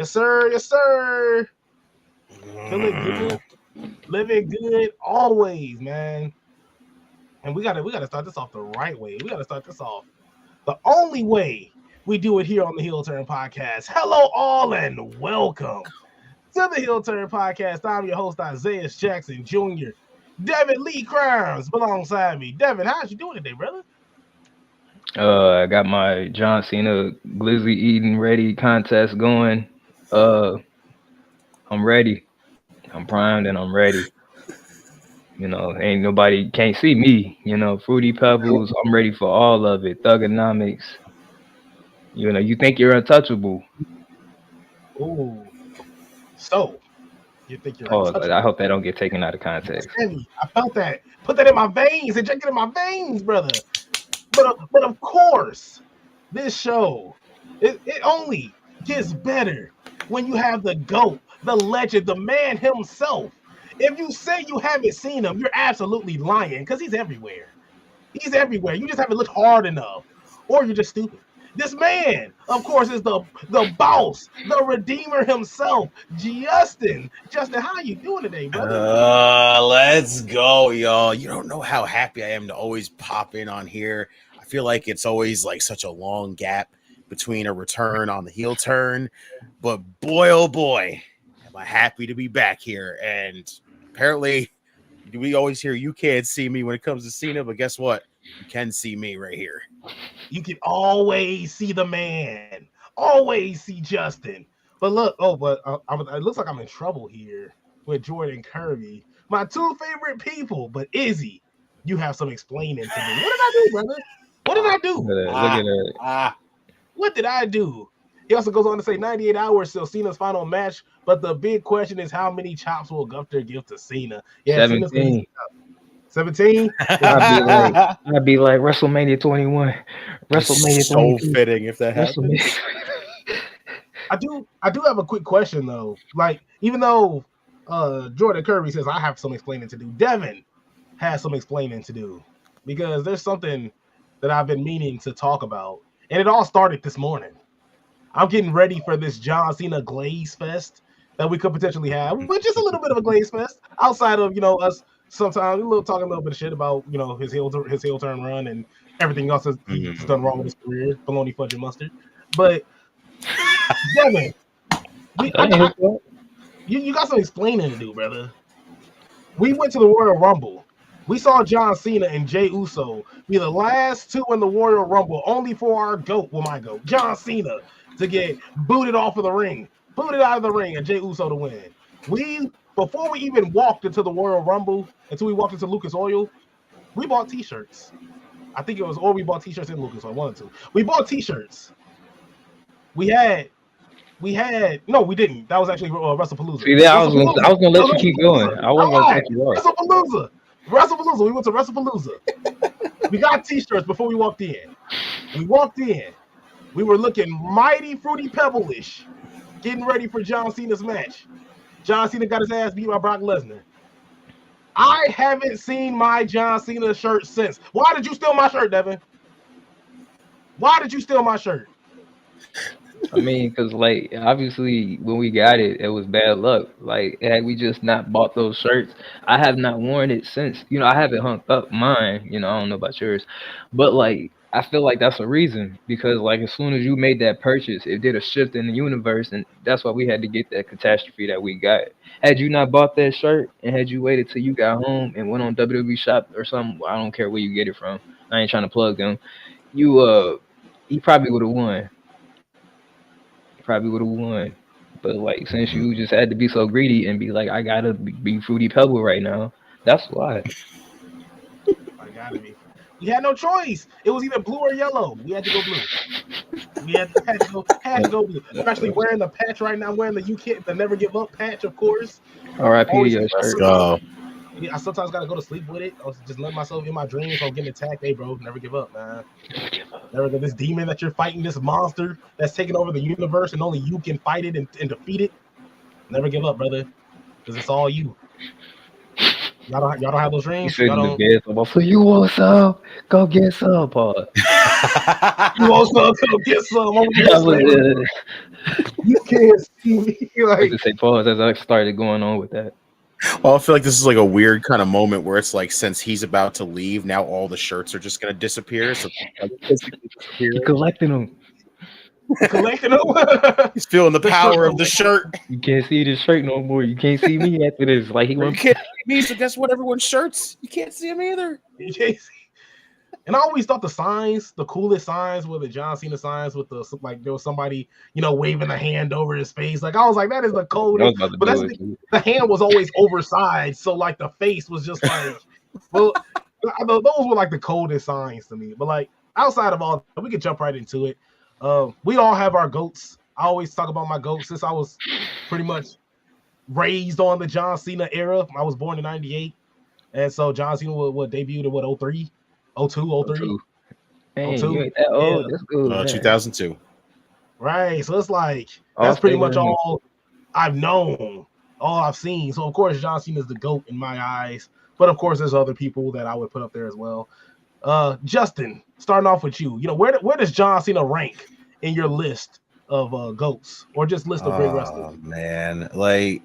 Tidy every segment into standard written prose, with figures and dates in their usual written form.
Yes, sir. Yes, sir. Feeling good, living good always, man. And we gotta start this off the right way. We gotta start this off the only way we do it here on the Heel Turn Podcast. Hello, all, and welcome to the Heel Turn Podcast. I'm your host, Isaiah Jackson Jr. Devin Lee Crimes alongside me. Devin, how's you doing today, brother? I got my John Cena glizzy eating ready contest going. I'm ready. I'm primed and I'm ready. Ain't nobody can't see me. Fruity Pebbles. I'm ready for all of it. Thugonomics. You think you're untouchable. Ooh. So, you think you're untouchable? I hope that don't get taken out of context. I felt that. Put that in my veins. Inject it in my veins, brother. But of course, this show, it only gets better when you have the GOAT, the legend, the man himself. If you say you haven't seen him, you're absolutely lying because he's everywhere. He's everywhere. You just haven't looked hard enough, or you're just stupid. This man, of course, is the boss, the redeemer himself, Justin. Justin, how are you doing today, brother? Let's go, y'all. You don't know how happy I am to always pop in on here. I feel like it's always like such a long gap between a return on the heel turn, but boy, oh boy, am I happy to be back here. And apparently, we always hear you can't see me when it comes to Cena, but guess what? You can see me right here. You can always see the man, always see Justin. But look, it looks like I'm in trouble here with Jordan Kirby, my two favorite people. But Izzy, you have some explaining to do. What did I do, brother? What did I do? Look at that. What did I do? He also goes on to say 98 hours till Cena's final match, but the big question is how many chops will Gunther give to Cena? Yeah, 17. 17? I'd be like WrestleMania 21. WrestleMania so 22. Fitting if that happens. I do have a quick question though. Like, even though Jordan Kirby says I have some explaining to do, Devin has some explaining to do because there's something that I've been meaning to talk about, and it all started this morning. I'm getting ready for this John Cena glaze fest that we could potentially have, which is a little bit of a glaze fest outside of us. Sometimes talking a little bit of shit about his heel turn run and everything else that he's done wrong with his career, bologna, fudge, and mustard. But Devin, you got some explaining to do, brother. We went to the Royal Rumble. We saw John Cena and Jey Uso be the last two in the Royal Rumble, only for our GOAT, my GOAT, John Cena, to get booted off of the ring, booted out of the ring, and Jey Uso to win. Before we even walked into the Royal Rumble, until we walked into Lucas Oil, we bought T-shirts. I think it was, or we bought T-shirts in Lucas Oil, one or two. We bought T-shirts. We didn't. That was actually WrestlePalooza. See, I was gonna let you keep going. I wasn't gonna cut you off. WrestlePalooza. We went to WrestlePalooza. We got T-shirts before we walked in. We were looking mighty Fruity Pebble-ish, getting ready for John Cena's match. John Cena got his ass beat by Brock Lesnar. I haven't seen my John Cena shirt since. Why did you steal my shirt, Devin? Why did you steal my shirt? I mean, because, obviously, when we got it, it was bad luck. Had we just not bought those shirts, I have not worn it since. I haven't hung up mine. I don't know about yours. But, I feel like that's a reason. Because, as soon as you made that purchase, it did a shift in the universe. And that's why we had to get that catastrophe that we got. Had you not bought that shirt and had you waited till you got home and went on WWE Shop or something, I don't care where you get it from. I ain't trying to plug them. You probably would have won. But since you just had to be so greedy and be like, I gotta be Fruity Pebble right now, that's why. I gotta be. We had no choice. It was either blue or yellow. We had to go blue. We had to go blue. I'm actually wearing the patch right now. I'm wearing the Never Give Up patch, of course. R.I.P. to your shirt. I sometimes gotta go to sleep with it. I was just letting myself in my dreams. So I'm getting attacked. Hey, bro, never give up, man. Never give up. This demon that you're fighting, this monster that's taking over the universe, and only you can fight it and defeat it. Never give up, brother, because it's all you. Y'all don't have those dreams. You want some? Go get some, Paul. You want some? Come get some. I'm I you can't see me. Like, just say pause as I started going on with that. Well, I feel like this is like a weird kind of moment where it's like, since he's about to leave, now all the shirts are just gonna disappear. So like physically disappear. You collecting them. collecting them. He's feeling the The power shirt of the shirt. You can't see this shirt no more. You can't see me after this. Like he You went. can't see me, so guess what? Everyone's shirts. You can't see him either. You can't see. And I always thought the signs, the coolest signs, were the John Cena signs with the like there was somebody, waving a hand over his face. Like I was like, that is the I was coldest. about to But do that's it. Too. the hand was always oversized, so like the face was just like, well, those were like the coldest signs to me. But like outside of all, we could jump right into it. We all have our goats. I always talk about my goats since I was pretty much raised on the John Cena era. I was born in '98, and so John Cena would debuted in 03, 02, 03. Man, 02. you ain't that old. Yeah. That's good. 2002. Right. So it's like All that's pretty State much Ring. all I've known, all I've seen. So of course John Cena is the GOAT in my eyes. But of course there's other people that I would put up there as well. Justin, starting off with you. Where does John Cena rank in your list of GOATs or just list of great wrestlers? Oh man, like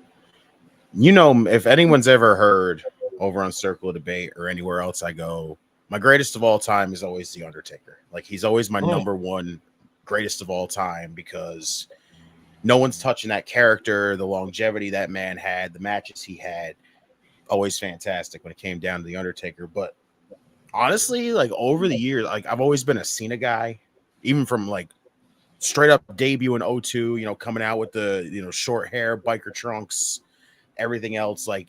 if anyone's ever heard over on Circle of Debate or anywhere else I go, my greatest of all time is always The Undertaker. Like he's always my number one greatest of all time because no one's touching that character, the longevity that man had, the matches he had, always fantastic when it came down to The Undertaker. But honestly, like over the years, like I've always been a Cena guy, even from like straight up debut in 02, coming out with the short hair, biker trunks, everything else. Like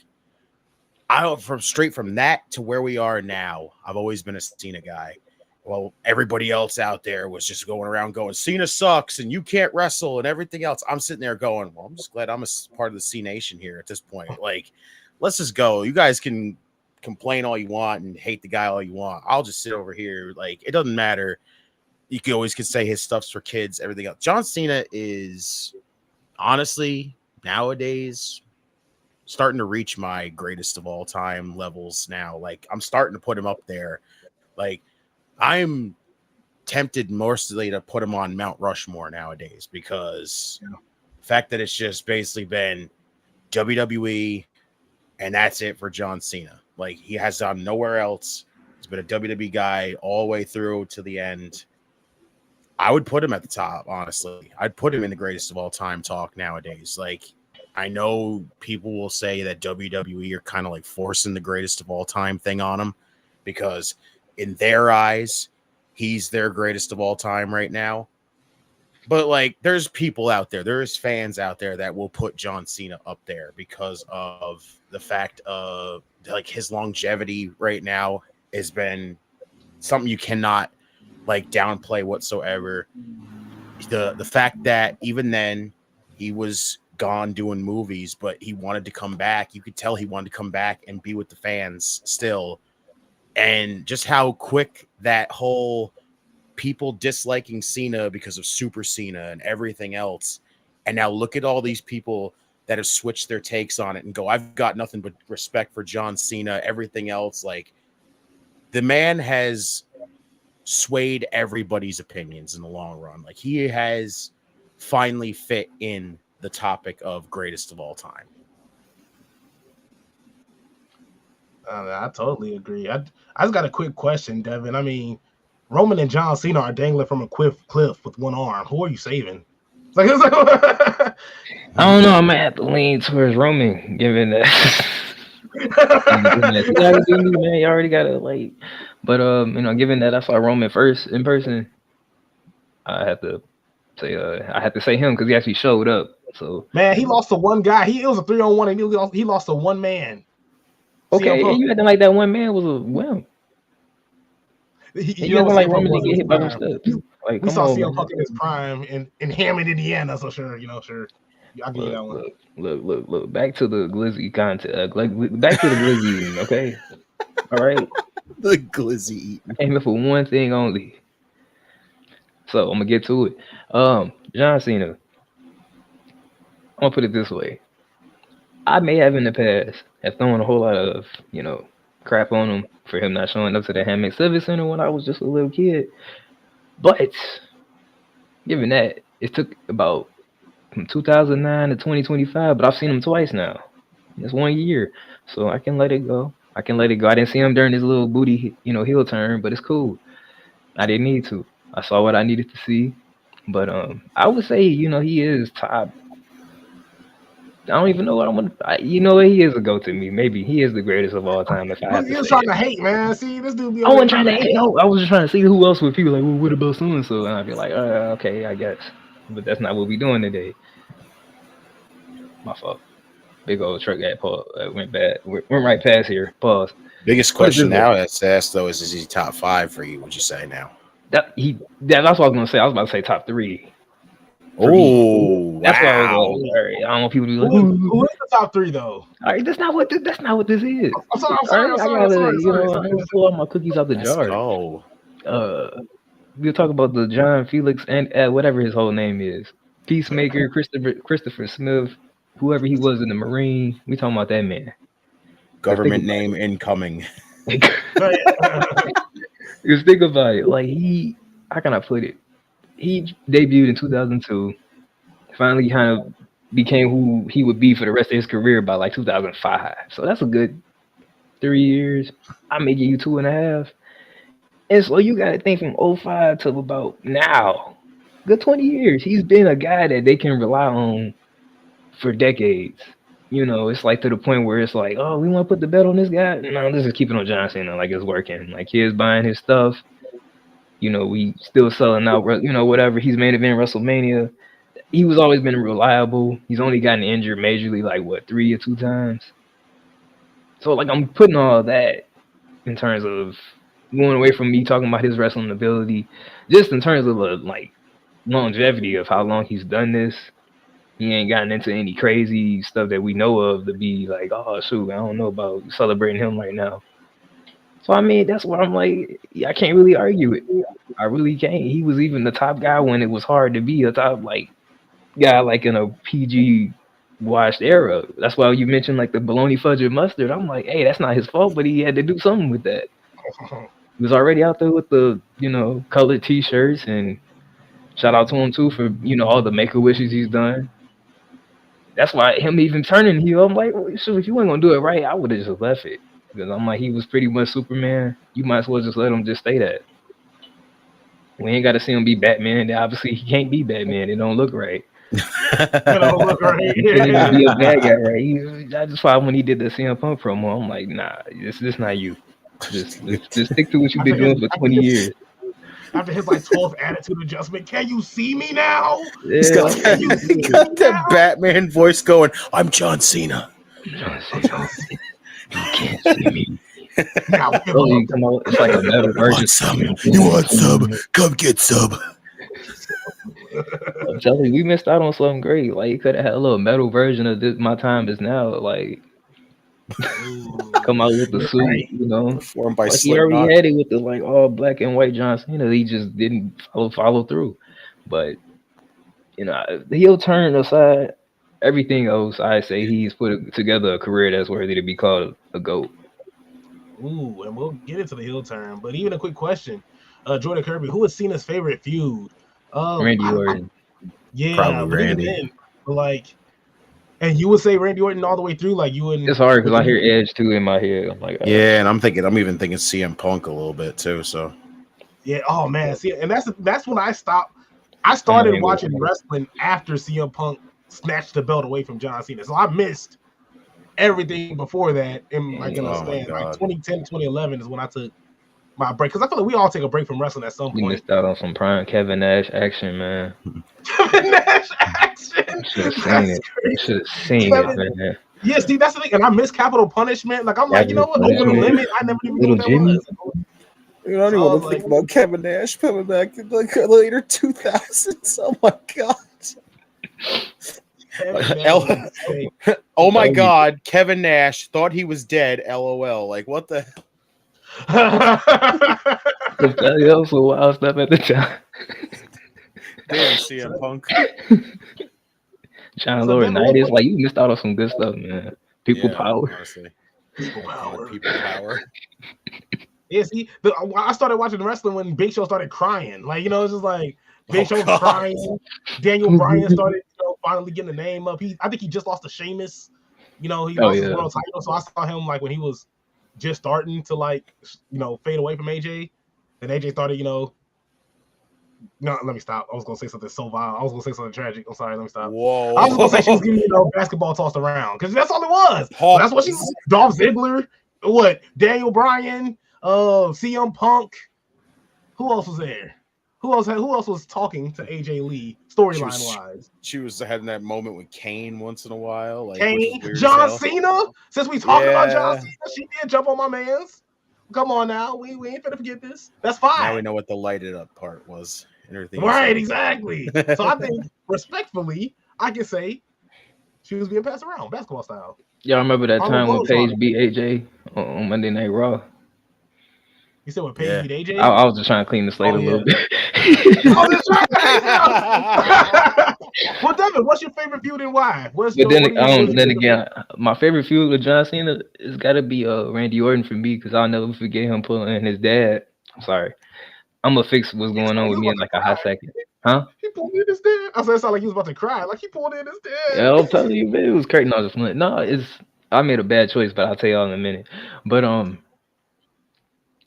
straight from that to where we are now, I've always been a Cena guy. Well, everybody else out there was just going around going, Cena sucks and you can't wrestle and everything else. I'm sitting there going, well, I'm just glad I'm a part of the C Nation here at this point. Like, let's just go. You guys can complain all you want and hate the guy all you want. I'll just sit over here. Like, it doesn't matter. You can always say his stuff's for kids, everything else. John Cena is honestly nowadays starting to reach my greatest of all time levels now. Like, I'm starting to put him up there. Like, I'm tempted mostly to put him on Mount Rushmore nowadays because the fact that it's just basically been WWE and that's it for John Cena. Like, he has done nowhere else. He's been a WWE guy all the way through to the end. I would put him at the top, honestly. I'd put him in the greatest of all time talk nowadays. Like, I know people will say that WWE are kind of like forcing the greatest of all time thing on him because in their eyes, he's their greatest of all time right now. But like, there's people out there, there's fans out there that will put John Cena up there because of the fact of like his longevity right now has been something you cannot like downplay whatsoever. The fact that even then he was gone doing movies, but he wanted to come back. You could tell he wanted to come back and be with the fans still. And just how quick that whole people disliking Cena because of Super Cena and everything else. And now look at all these people that have switched their takes on it and go, I've got nothing but respect for John Cena, everything else. Like, the man has swayed everybody's opinions in the long run. Like, he has finally fit in the topic of greatest of all time. I totally agree. I just got a quick question, Devin. I mean, Roman and John Cena are dangling from a cliff with one arm. Who are you saving? It's like I don't know. I might have to lean towards Roman, given that. Man, you already got to like. But given that I saw Roman first in person, I have to say him because he actually showed up. So man, he lost to one guy. It was a 3-on-1, and he lost to one man. Okay, you acting like that one man was a wimp. You acting like Roman didn't get hit by them steps. Like, we saw CM Punk in his prime in Hammond, Indiana. So sure. I'll give you that one. Look. Back to the glizzy content. Back to the glizzy eating, okay? All right. The glizzy eating. I came here for one thing only. So I'm gonna get to it. John Cena. I'm gonna put it this way. I may have in the past have thrown a whole lot of, crap on him for him not showing up to the Hammond Civic Center when I was just a little kid. But given that, it took about from 2009 to 2025, but I've seen him twice now. It's 1 year, so I can let it go. I can let it go. I didn't see him during his little booty, heel turn, but it's cool. I didn't need to. I saw what I needed to see. But I would say, he is top. I don't even know what I'm gonna. He is a go to me. Maybe he is the greatest of all time. If I have to You was say trying it. to hate, man. See, this dude be I over wasn't there trying to hate. No, I was just trying to see who else would people like. Well, what about so and so? And I'd be like, okay, I guess. But that's not what we doing today. My fault. Big old truck at Paul went bad. Went right past here. Pause. Biggest What is question this? now that's asked though is he top 5 for you? Would you say now? That's what I was gonna say. I was about to say top 3. Oh That's why I was wow! like, all right. I don't want people to be like, who is the top 3 though? all right, that's not what this is. I'm sorry. All right, I gotta, I'm I'm gonna pull all my cookies out the Let's jar. go. We'll talk about the John Felix and whatever his whole name is, Peacemaker, Christopher Smith, whoever he was in the Marine. We talking about that man. Government name incoming. Just think about it. Like how can I put it? He debuted in 2002. Finally, kind of became who he would be for the rest of his career by like 2005. So that's a good 3 years. I may give you 2.5. And so you got to think from 05 to about now. Good 20 years. He's been a guy that they can rely on for decades. It's like to the point where it's like, oh, we want to put the bet on this guy. No, this is keeping on John Cena. Like it's working. Like kids buying his stuff. We still selling out. Whatever. He's main event WrestleMania. He was always been reliable. He's only gotten injured majorly like 3 or 2 times. So like I'm putting all that in terms of going away from me talking about his wrestling ability, just in terms of like longevity of how long he's done this. He ain't gotten into any crazy stuff that we know of to be like, oh shoot, I don't know about celebrating him right now. So I mean, that's what I'm like. I can't really argue it. I really can't. He was even the top guy when it was hard to be a top like guy like in a PG watched era. That's why you mentioned like the bologna fudge and mustard. I'm like, hey, that's not his fault, but he had to do something with that. He was already out there with the colored T-shirts, and shout out to him too for all the Make-A-Wishes he's done. That's why him even turning heel, I'm like, well, shoot, if you ain't gonna do it right, I would have just left it, because I'm like, he was pretty much Superman. You might as well just let him just stay that. We ain't got to see him be Batman. Obviously, he can't be Batman. It don't look right. It don't look right. He can't even be a bad guy, right? I just thought when he did the CM Punk promo, I'm like, nah, this not you. Just stick to what you've been doing for 20 years. After his like 12th attitude adjustment, can you see me now? Yeah, He's got that Batman voice going, I'm John Cena. John Cena. You can't see me. Now, it's like a metal version. You want some? Come get some. I'm telling you, we missed out on something great. Like, you could have had a little metal version of this. My Time Is Now. Like, come out with the suit, Formed by like he already had it with the like all black and white John Cena. He just didn't follow through. But the heel turn aside, everything else, I say he's put together a career that's worthy to be called a GOAT. Ooh, and we'll get into the heel turn. But even a quick question, Jordan Kirby, who is Cena's favorite feud? Randy Orton. Yeah, probably Randy. Then, but like, and you would say Randy Orton all the way through, like you wouldn't. It's hard because I hear Edge too in my head. I'm like, yeah, and I'm even thinking CM Punk a little bit too. So yeah, oh man, see, and that's when I stopped. I started watching wrestling after CM Punk snatched the belt away from John Cena, so I missed everything before that. In like in a span, like 2010, 2011 is when I took my break, because I feel like we all take a break from wrestling at some point. You missed out on some prime Kevin Nash action, man. Kevin Nash action. Should have seen it, man. Yeah, Steve, that's the thing. And I miss Capital Punishment. Like, I'm like, you know what? Over the Limit. I never even knew what that was. You don't even want to think about Kevin Nash coming back in like later 2000s. Oh my god. Oh my god, Kevin Nash thought he was dead. LOL. Like, what the? That was a wild stuff at the time. Damn, CM Punk. John Laurinaitis, like, you missed out on some good stuff, man. People power. Honestly. People power. Yeah, see, I started watching wrestling when Big Show started crying. Like, it's just like Big Oh, Show's God. crying. Daniel Bryan started, finally getting the name up. I think he just lost to Sheamus. He lost his world title. So I saw him like when he was just starting to fade away from AJ. Then AJ started, no, let me stop. I was gonna say something so vile. I was gonna say something tragic. I'm sorry. Let me stop. Whoa. I was gonna say she was giving basketball tossed around because that's all it was. But that's what she was. Dolph Ziggler, Daniel Bryan, CM Punk. Who else was there? Who else was talking to AJ Lee storyline wise? She was having that moment with Kane once in a while, like Kane, John Cena. Since we talking about John Cena, she did jump on my man's. Come on now, we ain't finna forget this. That's fine. Now we know what the lighted up part was. Right, exactly. So I think, respectfully, I can say she was being passed around, basketball style. Y'all remember that time when Paige beat AJ on Monday Night Raw? You said when Paige beat AJ? I was just trying to clean the slate a little bit. Well, Devin, what's your favorite feud and why? Then again, my favorite feud with John Cena has got to be Randy Orton for me because I'll never forget him pulling his dad. I'm sorry. I'm gonna fix what's going on with me in like a hot second. Huh? He pulled in his dad. I said it sounded like he was about to cry. Like he pulled in his dad. Yeah, I'm telling you, man, it was curtain on the front. No, I made a bad choice, but I'll tell y'all in a minute. But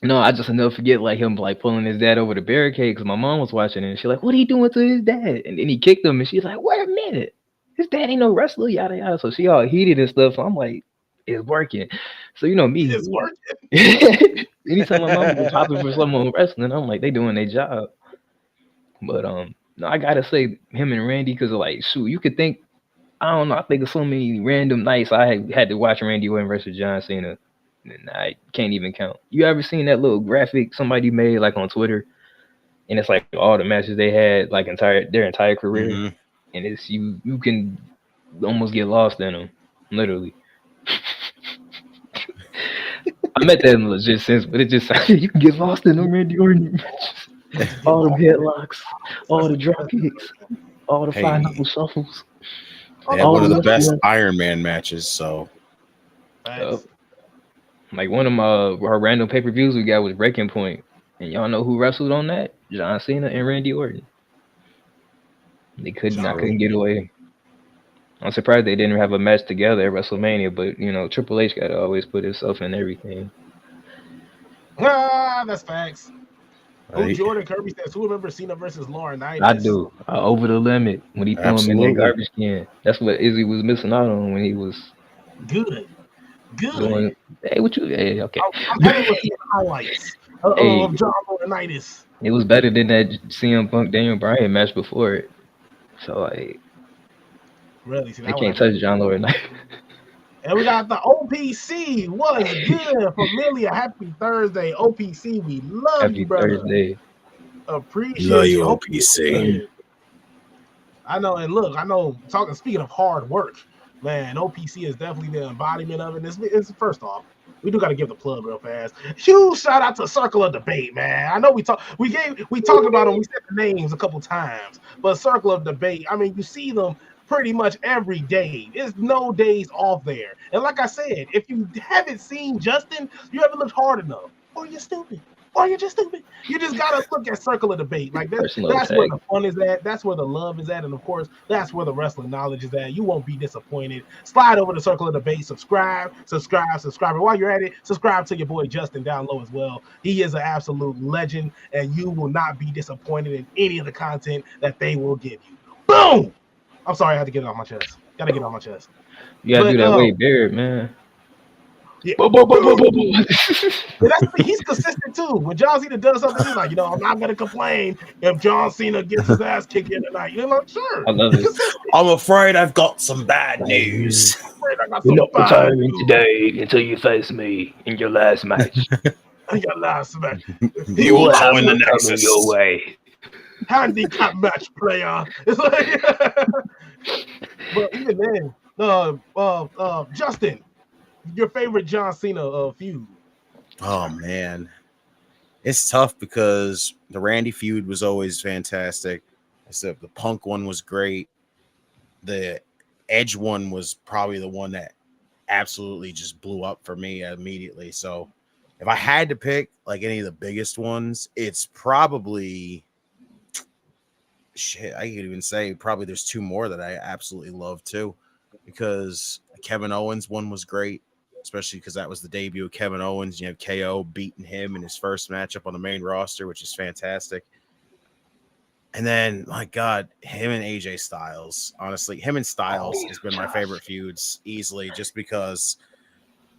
no, I just never forget like him like pulling his dad over the barricade because my mom was watching it and she's like, "What are you doing to his dad?" And then he kicked him and she's like, "Wait a minute, his dad ain't no wrestler, yada yada." So she all heated and stuff. So I'm like, "It's working." So me, it's working. Anytime my mom was popping for someone wrestling, I'm like, they doing their job. But no, I gotta say him and Randy because like shoot, you could think I don't know. I think of so many random nights I had to watch Randy Orton versus John Cena. And I can't even count. You ever seen that little graphic somebody made like on Twitter? And it's like all the matches they had like their entire career. Mm-hmm. And it's you can almost get lost in them, literally. I meant that in legit sense, but it just you can get lost in them Randy Orton matches. All the headlocks, all the drop kicks, all the 5 knuckle shuffles. They had one of the best Iron Man matches, so like one of our random pay-per-views we got was Breaking Point. And y'all know who wrestled on that? John Cena and Randy Orton. I couldn't get away. I'm surprised they didn't have a match together at WrestleMania, but Triple H gotta always put himself in everything. That's facts. Right. Jordan Kirby says, "Who remembers Cena versus Laurinaitis?" I do. Over the limit when he threw him in that garbage can. That's what Izzy was missing out on when he was good. Hey, what you? Hey, okay. I'm happy with the highlights of John Laurinaitis. It was better than that CM Punk Daniel Bryan match before it. So like, really, they can't touch John Laurinaitis. And we got the OPC. What is good? Familia, happy Thursday. OPC, we love happy you, brother. Thursday. Appreciate you, OPC. I know, and look, speaking of hard work, man, OPC is definitely the embodiment of it. It's first off, we do got to give the plug real fast. Huge shout out to Circle of Debate, man. I know we talked about them. We said the names a couple times, but Circle of Debate. I mean, you see them pretty much every day. There's no days off there. And like I said, if you haven't seen Justin, you haven't looked hard enough, or you're stupid. Or you're just stupid. You just gotta look at Circle of Debate. Like that's where the fun is at. That's where the love is at, and of course, that's where the wrestling knowledge is at. You won't be disappointed. Slide over to Circle of Debate. Subscribe. And while you're at it, subscribe to your boy Justin down low as well. He is an absolute legend, and you will not be disappointed in any of the content that they will give you. Boom! I'm sorry, I had to get it off my chest. Gotta get it off my chest. You gotta do that Wade Barrett, man. Yeah. He's consistent too. When John Cena does something, he's like, I'm not gonna complain if John Cena gets his ass kicked in tonight. You're like, sure. I love it. I'm afraid I've got some bad news. You're not retiring today until you face me in your last match. You will join the Nexus. Your way. Handicap match, player. It's like, but even then, Justin, your favorite John Cena feud? Oh man, it's tough because the Randy feud was always fantastic. The Punk one was great. The Edge one was probably the one that absolutely just blew up for me immediately. So if I had to pick like any of the biggest ones, it's probably shit. I could even say probably there's two more that I absolutely love too, because Kevin Owens one was great, especially because that was the debut of Kevin Owens. You have KO beating him in his first matchup on the main roster, which is fantastic. And then, my God, him and AJ Styles. Honestly, him and Styles has been my favorite feuds easily, just because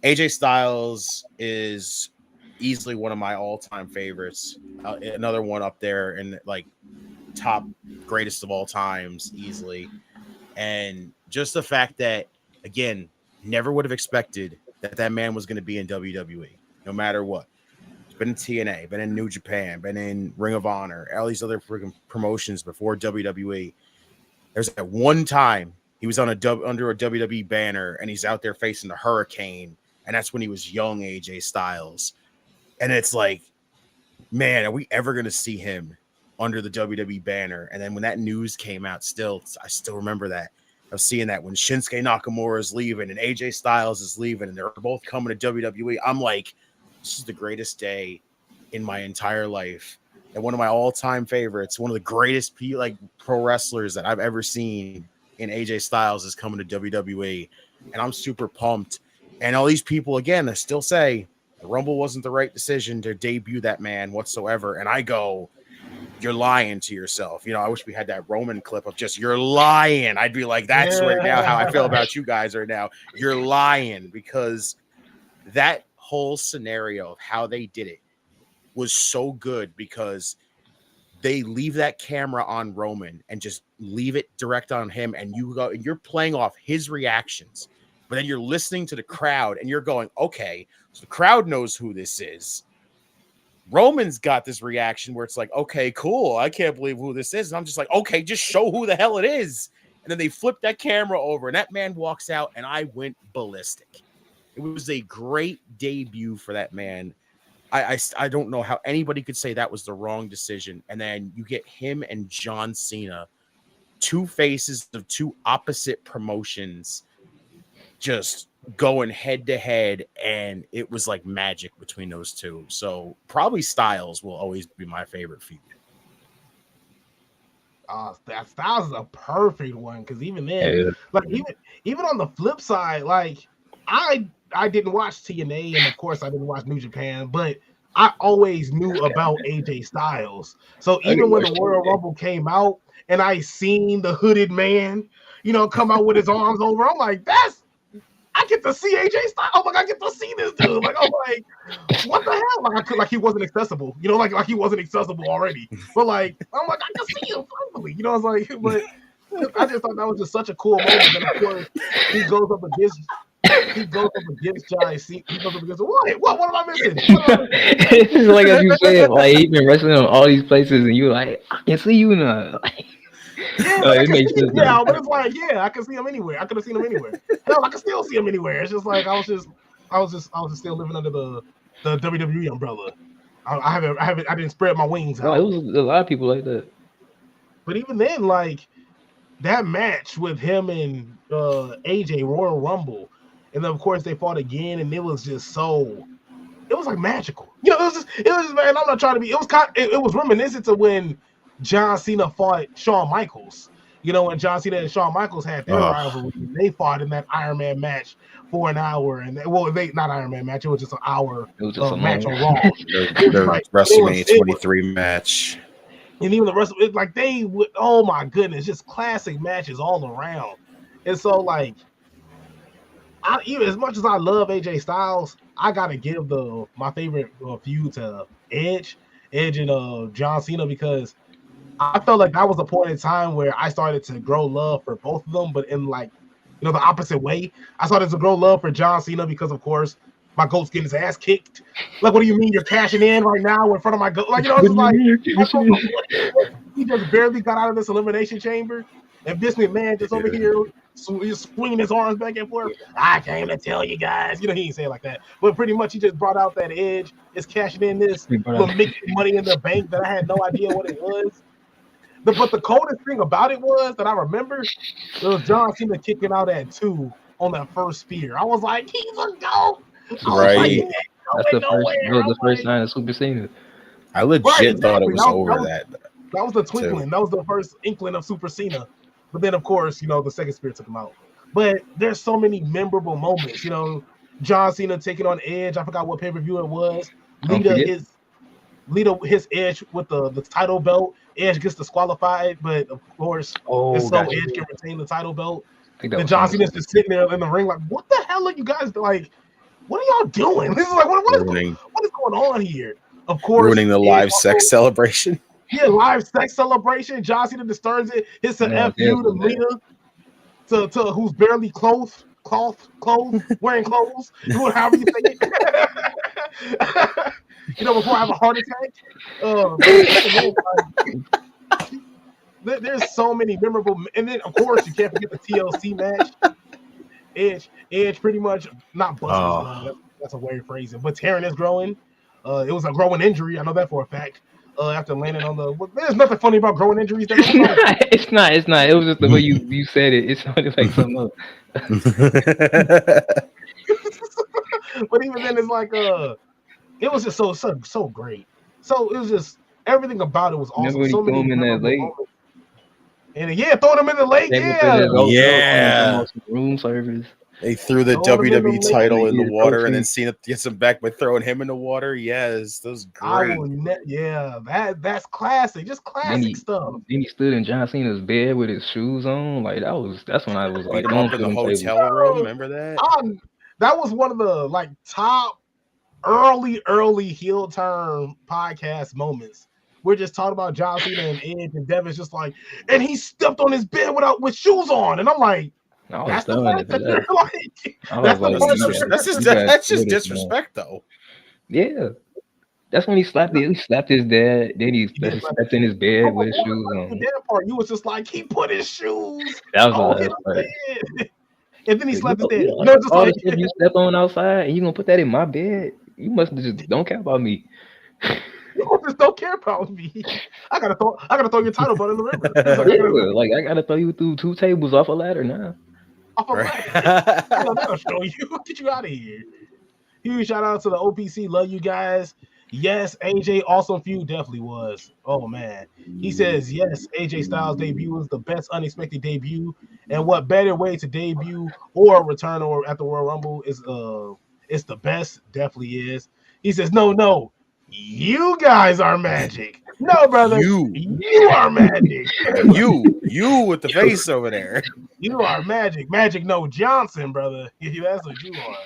AJ Styles is easily one of my all-time favorites. Another one up there in like top greatest of all times easily. And just the fact that, again, never would have expected that man was going to be in WWE, no matter what. He's been in TNA, been in New Japan, been in Ring of Honor, all these other freaking promotions before WWE. There's that one time he was on under a WWE banner and he's out there facing the Hurricane, and that's when he was young AJ Styles. And it's like, man, are we ever going to see him under the WWE banner? And then when that news came out, I still remember that. Of seeing that when Shinsuke Nakamura is leaving and AJ Styles is leaving and they're both coming to WWE, I'm like, this is the greatest day in my entire life. And one of my all-time favorites, one of the greatest pro wrestlers that I've ever seen in AJ Styles is coming to WWE. And I'm super pumped. And all these people, again, I still say the Rumble wasn't the right decision to debut that man whatsoever. And I go, you're lying to yourself. I wish we had that Roman clip of just, you're lying. I'd be like, that's right now how I feel about you guys right now. You're lying, because that whole scenario of how they did it was so good, because they leave that camera on Roman and just leave it direct on him. And you're playing off his reactions, but then you're listening to the crowd and you're going, okay, so the crowd knows who this is. Roman's got this reaction where it's like, okay, cool. I can't believe who this is. And I'm just like, okay, just show who the hell it is. And then they flip that camera over and that man walks out and I went ballistic. It was a great debut for that man. I don't know how anybody could say that was the wrong decision. And then you get him and John Cena, two faces of two opposite promotions, just going head to head, and it was like magic between those two. So probably Styles will always be my favorite feud. That Styles is a perfect one, because even then, like even on the flip side, like I didn't watch TNA, and of course I didn't watch New Japan, but I always knew about AJ Styles. So even when the Royal Rumble came out and I seen the hooded man, come out with his arms over, I'm like, I get to see AJ Styles. I'm like, I get to see this dude. Like, I'm like, what the hell? Like he wasn't accessible. Like he wasn't accessible already. But like, I'm like, I can see him finally. I was like, but I just thought that was just such a cool moment. And of course, he goes up against John Cena. He goes up against what am I missing? It's just like as you said, like he's been wrestling in all these places, and you like, I can see you now. It makes sense now, but it's like, I can see him anywhere. I could have seen him anywhere. Hell, I can still see him anywhere. It's just like I was just still living under the WWE umbrella. I didn't spread my wings out. It was a lot of people like that. But even then, like that match with him and AJ Royal Rumble, and then of course they fought again, and it was just it was like magical. It was just man. I'm not trying to be. It was reminiscent to when John Cena fought Shawn Michaels. When John Cena and Shawn Michaels had their rivalry, they fought in that Iron Man match for an hour, and not Iron Man match. It was just an hour match on Raw. The WrestleMania 23 match. And even the rest of it, like they would, oh my goodness, just classic matches all around. And so, like, even as much as I love AJ Styles, I gotta give my favorite feud to Edge and John Cena, because I felt like that was a point in time where I started to grow love for both of them, but in like, the opposite way. I started to grow love for John Cena because, of course, my GOAT's getting his ass kicked. Like, what do you mean you're cashing in right now in front of my GOAT? Like, it's like he just barely got out of this elimination chamber, and Vince McMahon just over here swinging his arms back and forth. I came to tell you guys. He ain't saying it like that, but pretty much he just brought out that Edge is cashing in this little making money in the bank that I had no idea what it was. But the coldest thing about it was that I remember it was John Cena kicking out at 2 on that first spear. I was like, he's a GOAT. Right. That's the nowhere. first. That was the first sign of Super Cena. I legit thought it was over that. That was the twinkling. That was the first inkling of Super Cena. But then, of course, the second spirit took him out. But there's so many memorable moments. John Cena taking on Edge. I forgot what pay-per-view it was. Lita his Edge with the title belt. Edge gets disqualified, but of course, Edge can retain the title belt. And John Cena's just sitting there in the ring like, what the hell are you guys like? What are y'all doing? This is like, what is going on here? Of course, ruining the live sex celebration. Yeah, live sex celebration. John Cena disturbs it. Hits an FU to Lita, to who's barely clothed, wearing clothes, however you say it. Before I have a heart attack. There's so many memorable, and then of course you can't forget the TLC match. Edge pretty much not busting. That's a weird phrasing, but tearing is growing. It was a growing injury. I know that for a fact. After landing on there's nothing funny about growing injuries. It's not. It was just the way you said it. It sounded like something else. But even then, it's like it was just so great. So it was just everything about it was awesome. Remember when he threw him in that lake? And throwing him in the lake. Room service. They threw the WWE title in the water and then Cena gets him back by throwing him in the water. Yes, that was great. That's classic. Just classic stuff. Then he stood in John Cena's bed with his shoes on. Like that's when I was like, up in the hotel room. Remember that? That was one of the top early heel turn podcast moments. We're just talking about John Cena and Edge, and Devin's just like, and he stepped on his bed with shoes on, and I'm like, that's just disrespect, though. Yeah, that's when he slapped his dad. Then he stepped in his bed with his shoes on. The dad part, you was just like, he put his shoes. That was the last part. And then he slapped his dad. All the shit you step on outside, and you gonna put that in my bed? You must just don't care about me. You just don't care about me. I gotta throw your title belt in the river. I gotta throw you through 2 tables off a ladder now. That'll show you. Get you out of here. Huge shout out to the OPC. Love you guys. Yes, AJ awesome feud definitely was. Oh man. He says yes, AJ Styles debut was the best unexpected debut. And what better way to debut or return or at the Royal Rumble is it's the best, definitely is. He says, no. You guys are magic. No, brother. You are magic. you with the face over there. You are magic. Magic No Johnson, brother. That's what you are.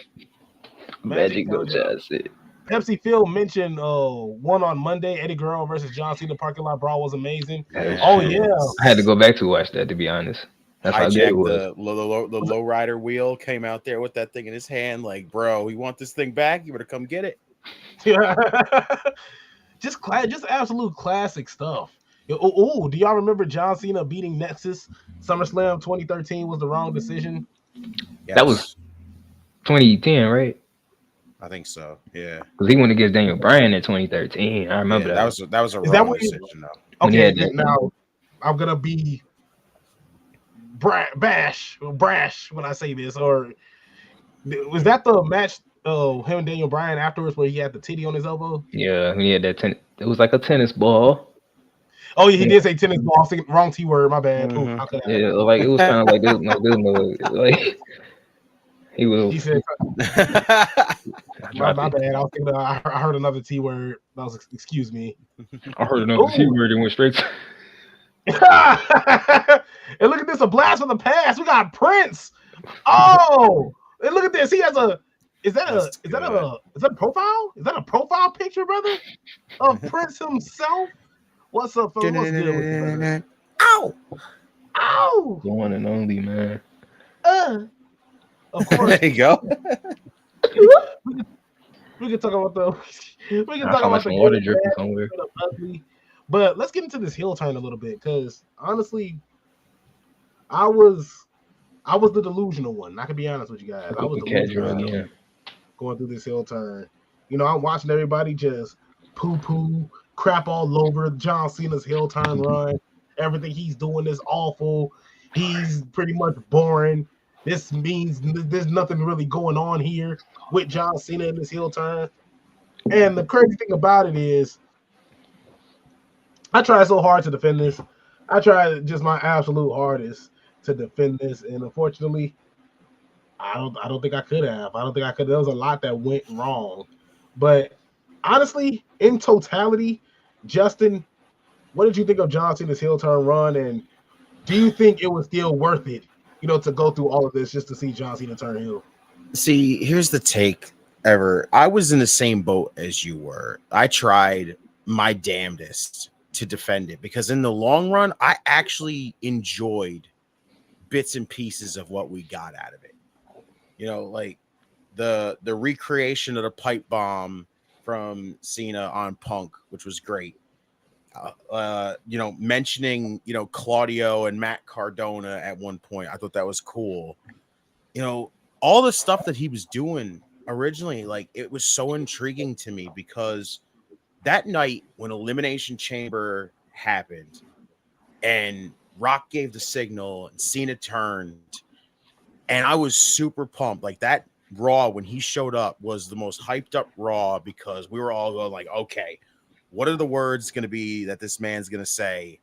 Magic No Johnson. Pepsi Phil mentioned one on Monday, Eddie Guerrero versus John Cena parking lot brawl was amazing. Oh yeah. I had to go back to watch that, to be honest. That's how good it was. The lowrider wheel came out there with that thing in his hand, like, bro, you want this thing back? You better come get it. Yeah. just absolute classic stuff. Do y'all remember John Cena beating Nexus? SummerSlam 2013 was the wrong decision. Yes. That was 2010, right? I think so. Yeah, because he went against Daniel Bryan in 2013. I remember that. That was a wrong decision, though. Okay, now I'm gonna be brash when I say this. Or was that the match? Him and Daniel Bryan afterwards, where he had the titty on his elbow. Yeah, he had that. It was like a tennis ball. Oh, yeah, he did say tennis ball. Wrong T word. My bad. Mm-hmm. Yeah, like it was kind of like this. Like he was. He said, my bad. I was thinking. I heard another T word. That was excuse me. I heard another T word and went straight to. And look at this, a blast from the past. We got Prince. Oh, and look at this. He has a. Is that a profile? Is that a profile picture, brother, of Prince himself? What's up, folks? What's good with you, brother? Ow! The one and only, man. Of course. There you go. we can talk about the. We can talk about the water dripping somewhere. But let's get into this heel turn a little bit, because honestly, I was the delusional one. I can be honest with you guys. I was delusional going through this heel turn. I'm watching everybody just poo-poo, crap all over John Cena's heel turn run. Everything he's doing is awful. He's pretty much boring. This means there's nothing really going on here with John Cena in this heel turn. And the crazy thing about it is, I tried so hard to defend this. I tried just my absolute hardest to defend this, and unfortunately, I don't think I could have. I don't think I could. There was a lot that went wrong, but honestly, in totality, Justin, what did you think of John Cena's heel turn run, and do you think it was still worth it, to go through all of this just to see John Cena turn heel? See, here's the take ever. I was in the same boat as you were. I tried my damnedest to defend it because in the long run, I actually enjoyed bits and pieces of what we got out of it. Like the recreation of the pipe bomb from Cena on Punk, which was great. Mentioning, Claudio and Matt Cardona at one point. I thought that was cool. All the stuff that he was doing originally, like it was so intriguing to me because that night when Elimination Chamber happened and Rock gave the signal and Cena turned, and I was super pumped. Like that Raw when he showed up was the most hyped up Raw because we were all going like, okay, what are the words going to be that this man's going to say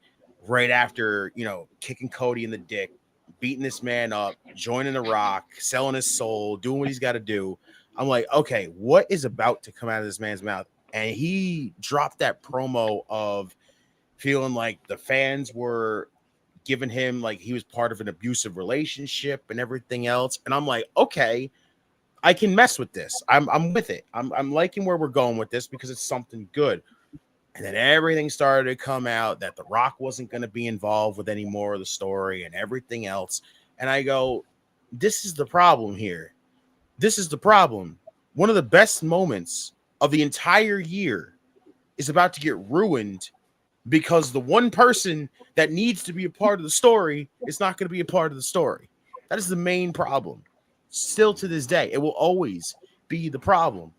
right after, kicking Cody in the dick, beating this man up, joining the Rock, selling his soul, doing what he's got to do. I'm like, okay, what is about to come out of this man's mouth? And he dropped that promo of feeling like the fans were giving him like he was part of an abusive relationship and everything else. And I'm like, okay, I can mess with this. I'm with it. I'm liking where we're going with this because it's something good. And then everything started to come out that The Rock wasn't going to be involved with any more of the story and everything else. And I go, this is the problem here. This is the problem. One of the best moments of the entire year is about to get ruined because the one person that needs to be a part of the story is not going to be a part of the story. That is the main problem. Still to this day, it will always be the problem.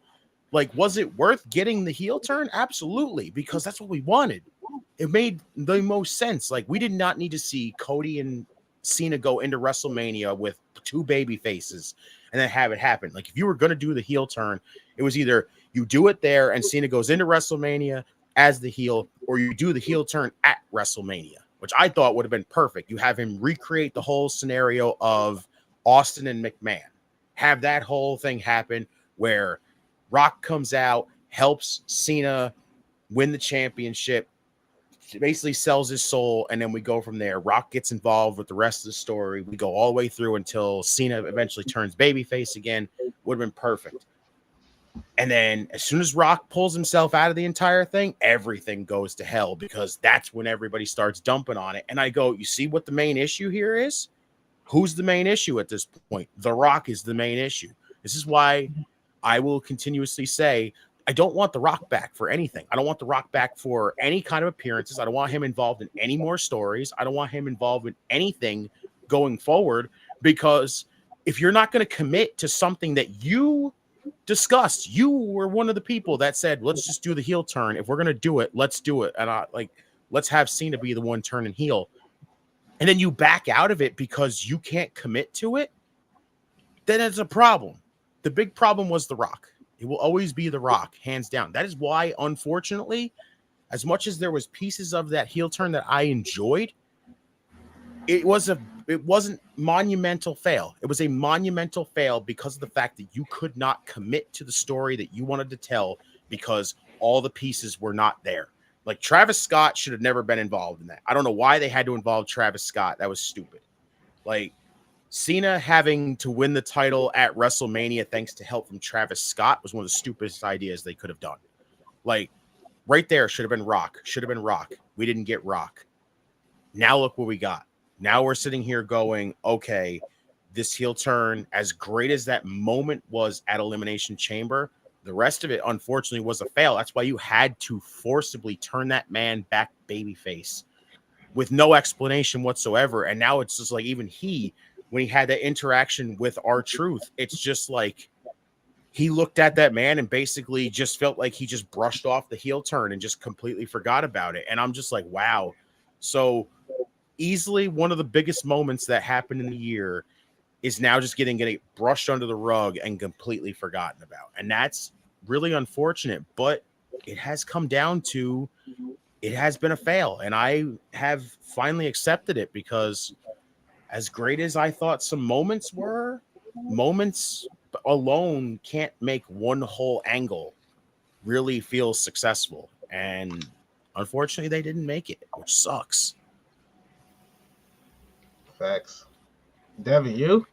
Like, was it worth getting the heel turn? Absolutely, because that's what we wanted. It made the most sense. Like, we did not need to see Cody and Cena go into WrestleMania with two baby faces and then have it happen. Like, if you were going to do the heel turn, it was either you do it there and Cena goes into WrestleMania as the heel, or you do the heel turn at WrestleMania, which I thought would have been perfect. You have him recreate the whole scenario of Austin and McMahon. Have that whole thing happen where Rock comes out, helps Cena win the championship, basically sells his soul, and then we go from there. Rock gets involved with the rest of the story. We go all the way through until Cena eventually turns babyface again. Would have been perfect. And then as soon as Rock pulls himself out of the entire thing, everything goes to hell because that's when everybody starts dumping on it. And I go, you see what the main issue here is? Who's the main issue at this point? The Rock is the main issue. This is why I will continuously say, I don't want The Rock back for anything. I don't want The Rock back for any kind of appearances. I don't want him involved in any more stories. I don't want him involved in anything going forward because if you're not going to commit to something that you discussed, you were one of the people that said, let's just do the heel turn. If we're going to do it, let's do it. And let's have Cena be the one turning heel. And then you back out of it because you can't commit to it, then it's a problem. The big problem was The Rock. It will always be The Rock, hands down. That is why, unfortunately, as much as there was pieces of that heel turn that I enjoyed, it wasn't monumental fail. It was a monumental fail because of the fact that you could not commit to the story that you wanted to tell because all the pieces were not there. Like Travis Scott should have never been involved in that. I don't know why they had to involve Travis Scott. That was stupid. Like Cena having to win the title at WrestleMania thanks to help from Travis Scott was one of the stupidest ideas they could have done. Like right there should have been Rock. Should have been Rock. We didn't get Rock. Now look what we got. Now we're sitting here going, okay, this heel turn, as great as that moment was at Elimination Chamber, the rest of it, unfortunately, was a fail. That's why you had to forcibly turn that man back babyface with no explanation whatsoever. And now it's just like even when he had that interaction with R-Truth, it's just like he looked at that man and basically just felt like he just brushed off the heel turn and just completely forgot about it. And I'm just like, wow. So easily one of the biggest moments that happened in the year is now just getting brushed under the rug and completely forgotten about. And that's really unfortunate, but it has come down to it has been a fail, and I have finally accepted it because as great as I thought some moments were, moments alone can't make one whole angle really feel successful. And unfortunately, they didn't make it, which sucks. Facts. Devin, you?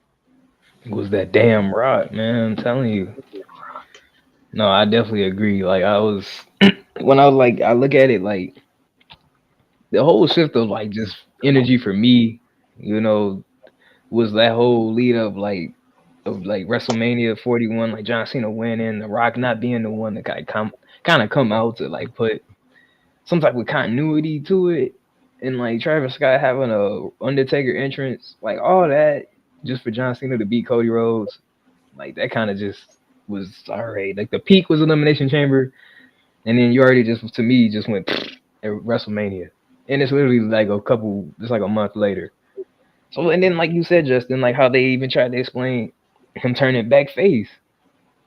It was that damn Rock, man. I'm telling you. No, I definitely agree. Like I was when I was like I look at it like the whole shift of like just energy for me, you know, was that whole lead up of WrestleMania 41, like John Cena winning, The Rock not being the one to kind of come out to like put some type of continuity to it, and like Travis Scott having a Undertaker entrance, like all that just for John Cena to beat Cody Rhodes, like that kind of just was all right. Like the peak was Elimination Chamber, and then you already just to me just went at WrestleMania, and it's literally like just like a month later. So and then like you said, Justin, like how they even tried to explain him turning back face.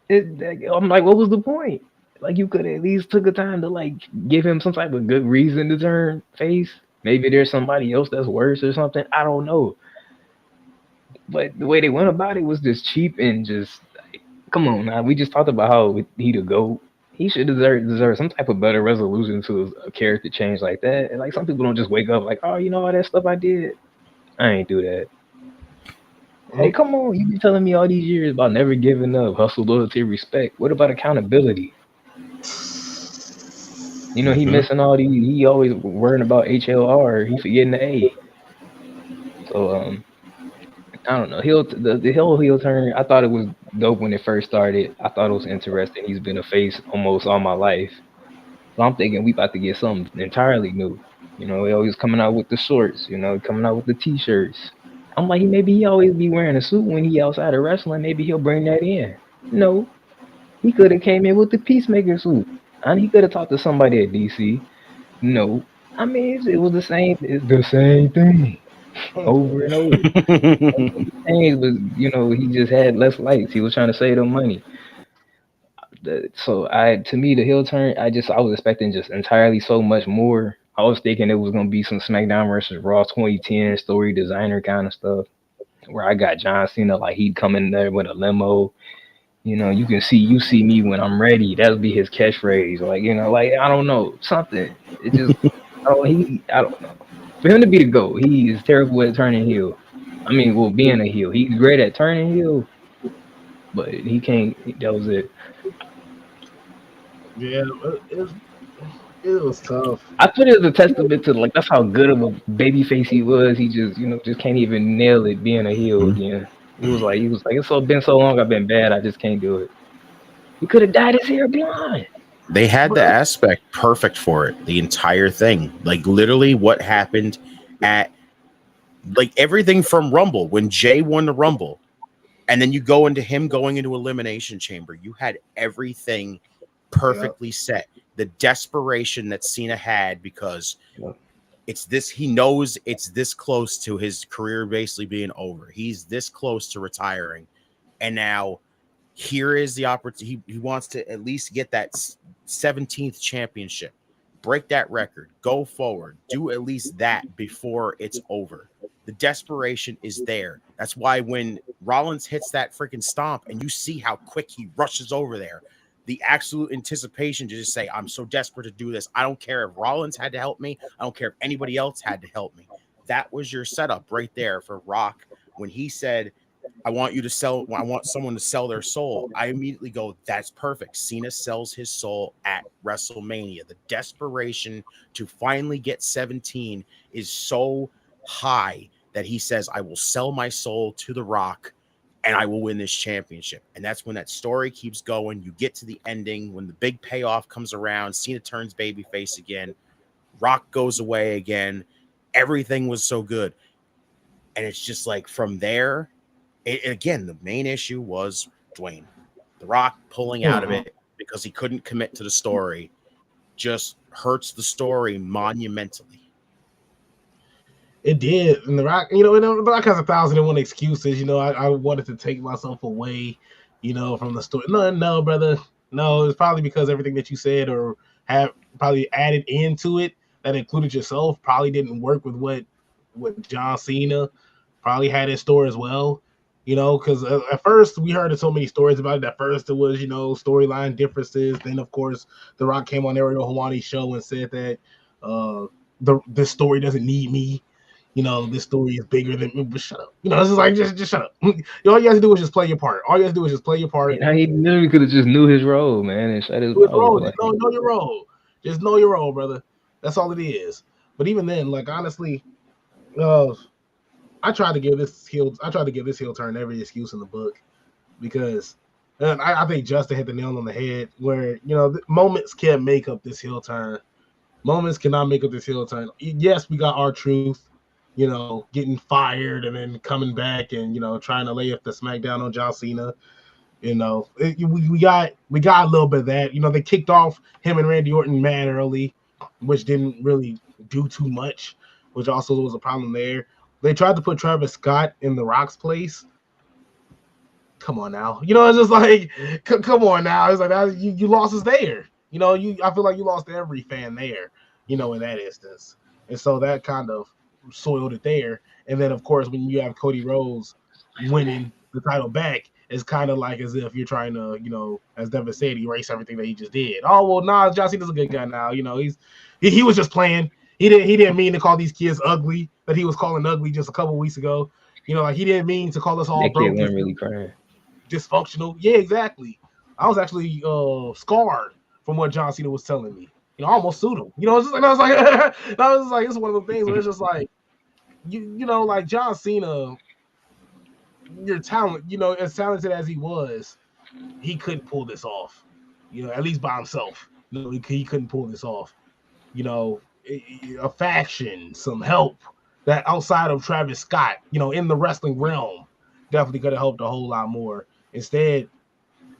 I'm like, what was the point? Like you could at least took a time to like give him some type of good reason to turn face. Maybe there's somebody else that's worse or something. I don't know. But the way they went about it was just cheap and just like, come on now. We just talked about how he to go. He should deserve some type of better resolution to a character change like that. And like some people don't just wake up like, oh, you know all that stuff I did. I ain't do that. Hey, come on! You been telling me all these years about never giving up, hustle, loyalty, respect. What about accountability? You know he missing all these. He always worrying about HLR. He forgetting the A. So I don't know. The whole heel turn. I thought it was dope when it first started. I thought it was interesting. He's been a face almost all my life. So I'm thinking we about to get something entirely new. You know, he always coming out with the shorts. You know, coming out with the t-shirts. I'm like, maybe he always be wearing a suit when he outside of wrestling. Maybe he'll bring that in. No, he could have came in with the Peacemaker suit, and he could have talked to somebody at DC. No, I mean it was the same. It's the same thing over and over. Things was, you know, he just had less lights. He was trying to save them money. So to me, the heel turn, I was expecting just entirely so much more. I was thinking it was gonna be some SmackDown versus Raw 2010 story designer kind of stuff, where I got John Cena like he'd come in there with a limo. You know, you see me when I'm ready. That'll be his catchphrase. Like, you know, like I don't know something. It just I don't know. For him to be the GOAT, he is terrible at turning heel. I mean, well, being a heel, he's great at turning heel, but he can't. That was it. Yeah, it was tough. I put it as a testament to like that's how good of a babyface he was. He just just can't even nail it being a heel again. He was like it's been so long I've been bad I just can't do it. He could have dyed his hair blonde. They had the aspect perfect for it, the entire thing. Like literally what happened at like everything from Rumble when Jay won the Rumble, and then you go into him going into Elimination Chamber. You had everything perfectly set. The desperation that Cena had because he knows it's this close to his career basically being over. He's this close to retiring. And now here is the opportunity. He wants to at least get that 17th championship, break that record, go forward, do at least that before it's over. The desperation is there. That's why when Rollins hits that freaking stomp and you see how quick he rushes over there, the absolute anticipation to just say, I'm so desperate to do this. I don't care if Rollins had to help me. I don't care if anybody else had to help me. That was your setup right there for Rock. When he said, I want someone to sell their soul, I immediately go, that's perfect. Cena sells his soul at WrestleMania. The desperation to finally get 17 is so high that he says, I will sell my soul to The Rock and I will win this championship. And that's when that story keeps going. You get to the ending when the big payoff comes around. Cena turns babyface again. Rock goes away again. Everything was so good. And it's just like from there, again, the main issue was Dwayne. The Rock pulling out of it because he couldn't commit to the story just hurts the story monumentally. It did. And The Rock, The Rock has 1,001 excuses. I wanted to take myself away, from the story. No, brother. No, it's probably because everything that you said or have probably added into it that included yourself probably didn't work with what John Cena probably had in store as well. Because at first we heard so many stories about it. At first it was, storyline differences. Then of course The Rock came on Ariel Helwani's show and said that this story doesn't need me. This story is bigger than me. But shut up. This is like just shut up. All you have to do is just play your part. All you have to do is just play your part. And he literally could have just knew his role, man, and shut his Role. mouth. Just know your role. Just know your role, brother. That's all it is. But even then, like honestly, I tried to give this heel turn every excuse in the book because I think Justin hit the nail on the head where moments can't make up this heel turn. Moments cannot make up this heel turn. Yes, we got R-Truth, getting fired and then coming back and trying to lay up the smackdown on John Cena. We got a little bit of that. They kicked off him and Randy Orton mad early, which didn't really do too much, which also was a problem there. They tried to put Travis Scott in The Rock's place. Come on now. It's just like, come on now. It's like that, you lost us there. I feel like you lost every fan there, in that instance. And so that kind of soiled it there. And then, of course, when you have Cody Rhodes winning the title back, it's kind of like as if you're trying to, as Devin said, erase everything that he just did. Oh, well, nah, John Cena's a good guy now. He was just playing. He didn't mean to call these kids ugly that he was calling ugly just a couple weeks ago. Like he didn't mean to call us all that broken, kid wasn't really crying. Dysfunctional. Yeah, exactly. I was actually scarred from what John Cena was telling me. I almost sued him. It's just like I was like, it's one of the things where it's just like, like John Cena, your talent, as talented as he was, he couldn't pull this off. At least by himself. He couldn't pull this off. A faction, some help that outside of Travis Scott, in the wrestling realm, definitely could have helped a whole lot more. Instead,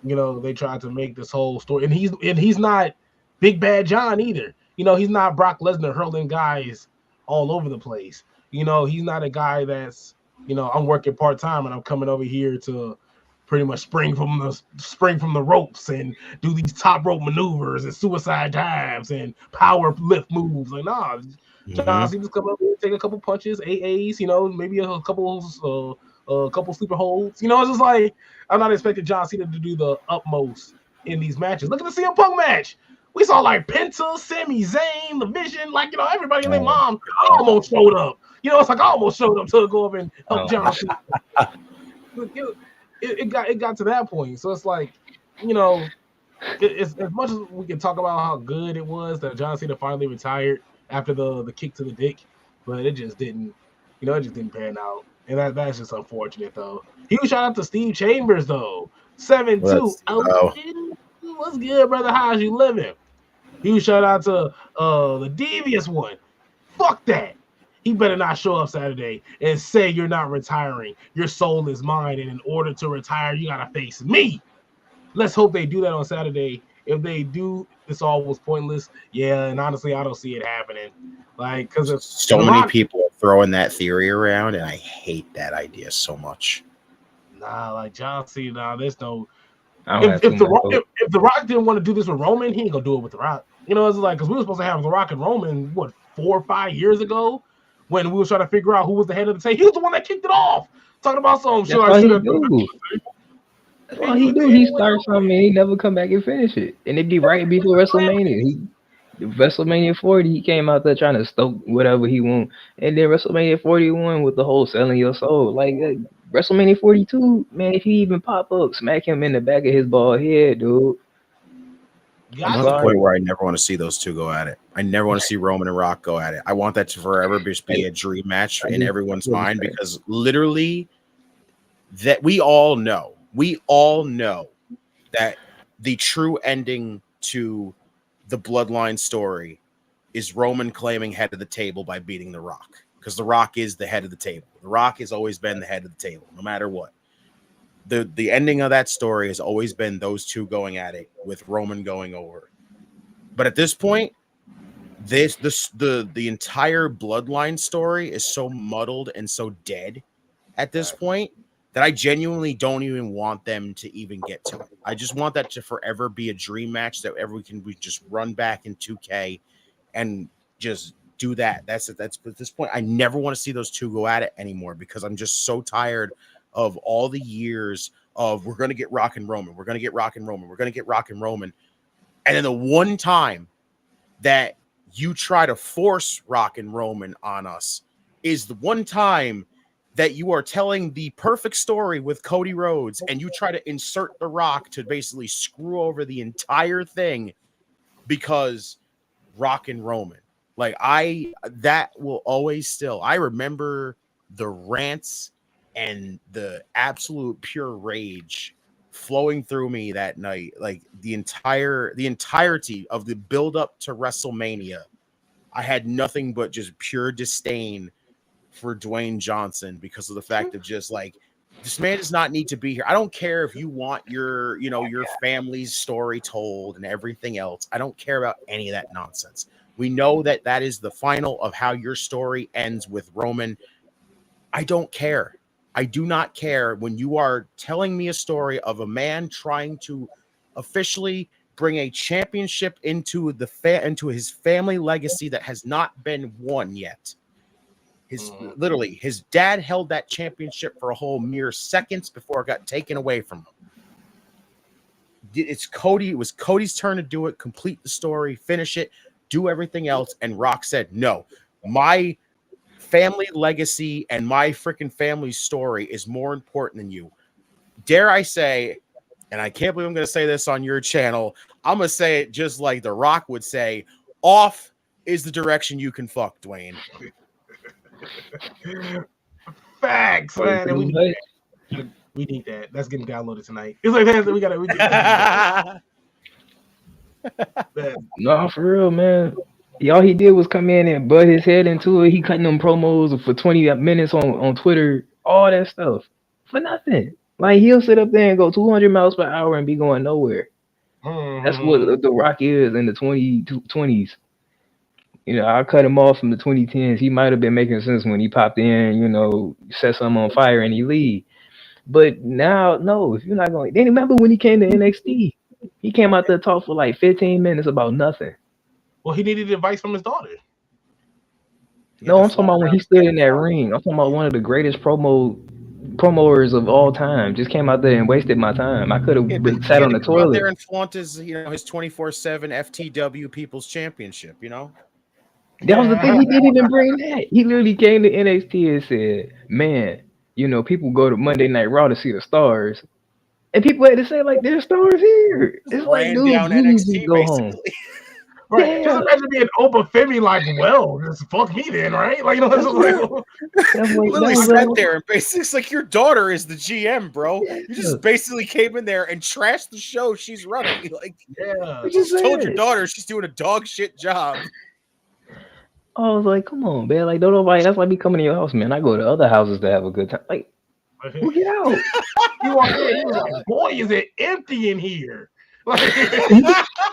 they tried to make this whole story, and he's not Big Bad John either. He's not Brock Lesnar hurling guys all over the place. He's not a guy that's, I'm working part-time and I'm coming over here to pretty much spring from the ropes and do these top rope maneuvers and suicide dives and power lift moves. Like, nah, John Cena just come up here, take a couple punches, AAs, maybe a couple sleeper holds. It's just like I'm not expecting John Cena to do the utmost in these matches. Look at the CM Punk match. We saw like Penta, Sami Zayn, The Vision, like everybody and their mom almost showed up. It's like I almost showed up to go up and help John Cena. It got to that point. So it's like, it's as much as we can talk about how good it was that John Cena finally retired after the kick to the dick, but it just didn't, it just didn't pan out. And that's just unfortunate though. Huge shout out to Steve Chambers though. 7-2. What's good, brother? How's you living? Huge shout out to the devious one. Fuck that. He better not show up Saturday and say you're not retiring. Your soul is mine, and in order to retire, you gotta face me. Let's hope they do that on Saturday. If they do, this all was pointless. Yeah, and honestly, I don't see it happening. Like, because so many people are throwing that theory around, and I hate that idea so much. Nah, like John Cena, there's no. If the Rock didn't want to do this with Roman, he ain't gonna do it with the Rock. It's like because we were supposed to have the Rock and Roman 4 or 5 years ago when we were trying to figure out who was the head of the table. He was the one that kicked it off. Talking about some shit like That's all he do. He starts something and he never come back and finish it. And it'd be right before WrestleMania. WrestleMania 40, he came out there trying to stoke whatever he want. And then WrestleMania 41 with the whole selling your soul. Like WrestleMania 42, man, if he even pop up, smack him in the back of his bald head, dude. I'm at the point where I never want to see those two go at it. I never want to see Roman and Rock go at it. I want that to forever just be a dream match in everyone's mind because literally that we all know that the true ending to the Bloodline story is Roman claiming head of the table by beating The Rock because The Rock is the head of the table. The Rock has always been the head of the table, no matter what. The ending of that story has always been those two going at it with Roman going over. But at this point, the entire Bloodline story is so muddled and so dead at this point that I genuinely don't even want them to even get to it. I just want that to forever be a dream match that we just run back in 2K and just do that. That's it. That's at this point. I never want to see those two go at it anymore because I'm just so tired of all the years of we're gonna get Rock and Roman, we're gonna get Rock and Roman, we're gonna get Rock and Roman, and then the one time that you try to force Rock and Roman on us is the one time that you are telling the perfect story with Cody Rhodes and you try to insert The Rock to basically screw over the entire thing because Rock and Roman. Like that will always still, I remember the rants and the absolute pure rage flowing through me that night. Like the entirety of the build up to WrestleMania, I had nothing but just pure disdain for Dwayne Johnson because of the fact of just like, this man does not need to be here. I don't care if you want your family's story told and everything else. I don't care about any of that nonsense. We know that is the final of how your story ends with Roman. I don't care. I do not care when you are telling me a story of a man trying to officially bring a championship into his family legacy that has not been won yet. His dad held that championship for a whole mere seconds before it got taken away from him. It's Cody. It was Cody's turn to do it, complete the story, finish it, do everything else. And Rock said, no, my family legacy and my freaking family story is more important than you. Dare I say, and I can't believe I'm going to say this on your channel, I'm going to say it just like The Rock would say, off is the direction you can fuck, Dwayne. Facts, man. And we need that. That's getting downloaded tonight. It's like that. We got No, for real, man. All he did was come in and butt his head into it. He cutting them promos for 20 minutes on Twitter, all that stuff for nothing. Like he'll sit up there and go 200 miles per hour and be going nowhere. That's what The Rock is in the 2020s. You know, I cut him off from the 2010s. He might have been making sense when he popped in, you know, set something on fire and he leave. But now, no, if you're not going, then remember when he came to NXT, he came out there to talk for like 15 minutes about nothing. Well, he needed advice from his daughter. No, I'm talking about when he stood in that ring. I'm talking about one of the greatest promoters of all time. Just came out there and wasted my time. I could have sat on the toilet. Out there and flaunt his 24/7 FTW People's Championship. You know. That was the thing. He didn't even bring that. He literally came to NXT and said, "Man, you know, people go to Monday Night Raw to see the stars." And people had to say, like, there's stars here. It's like, dude, you NXT, go home. Right. Yeah. Just imagine being Opa Femi like, well, just fuck me then, right? Like, you know, literally sat there and basically it's like your daughter is the GM, bro. You just basically came in there and trashed the show she's running. Like, you just told your daughter she's doing a dog shit job. I was like, come on, man. Like, don't nobody, that's like me coming to your house, man. I go to other houses to have a good time. Like, well, get out. You walk in, he was like, boy, is it empty in here. Like,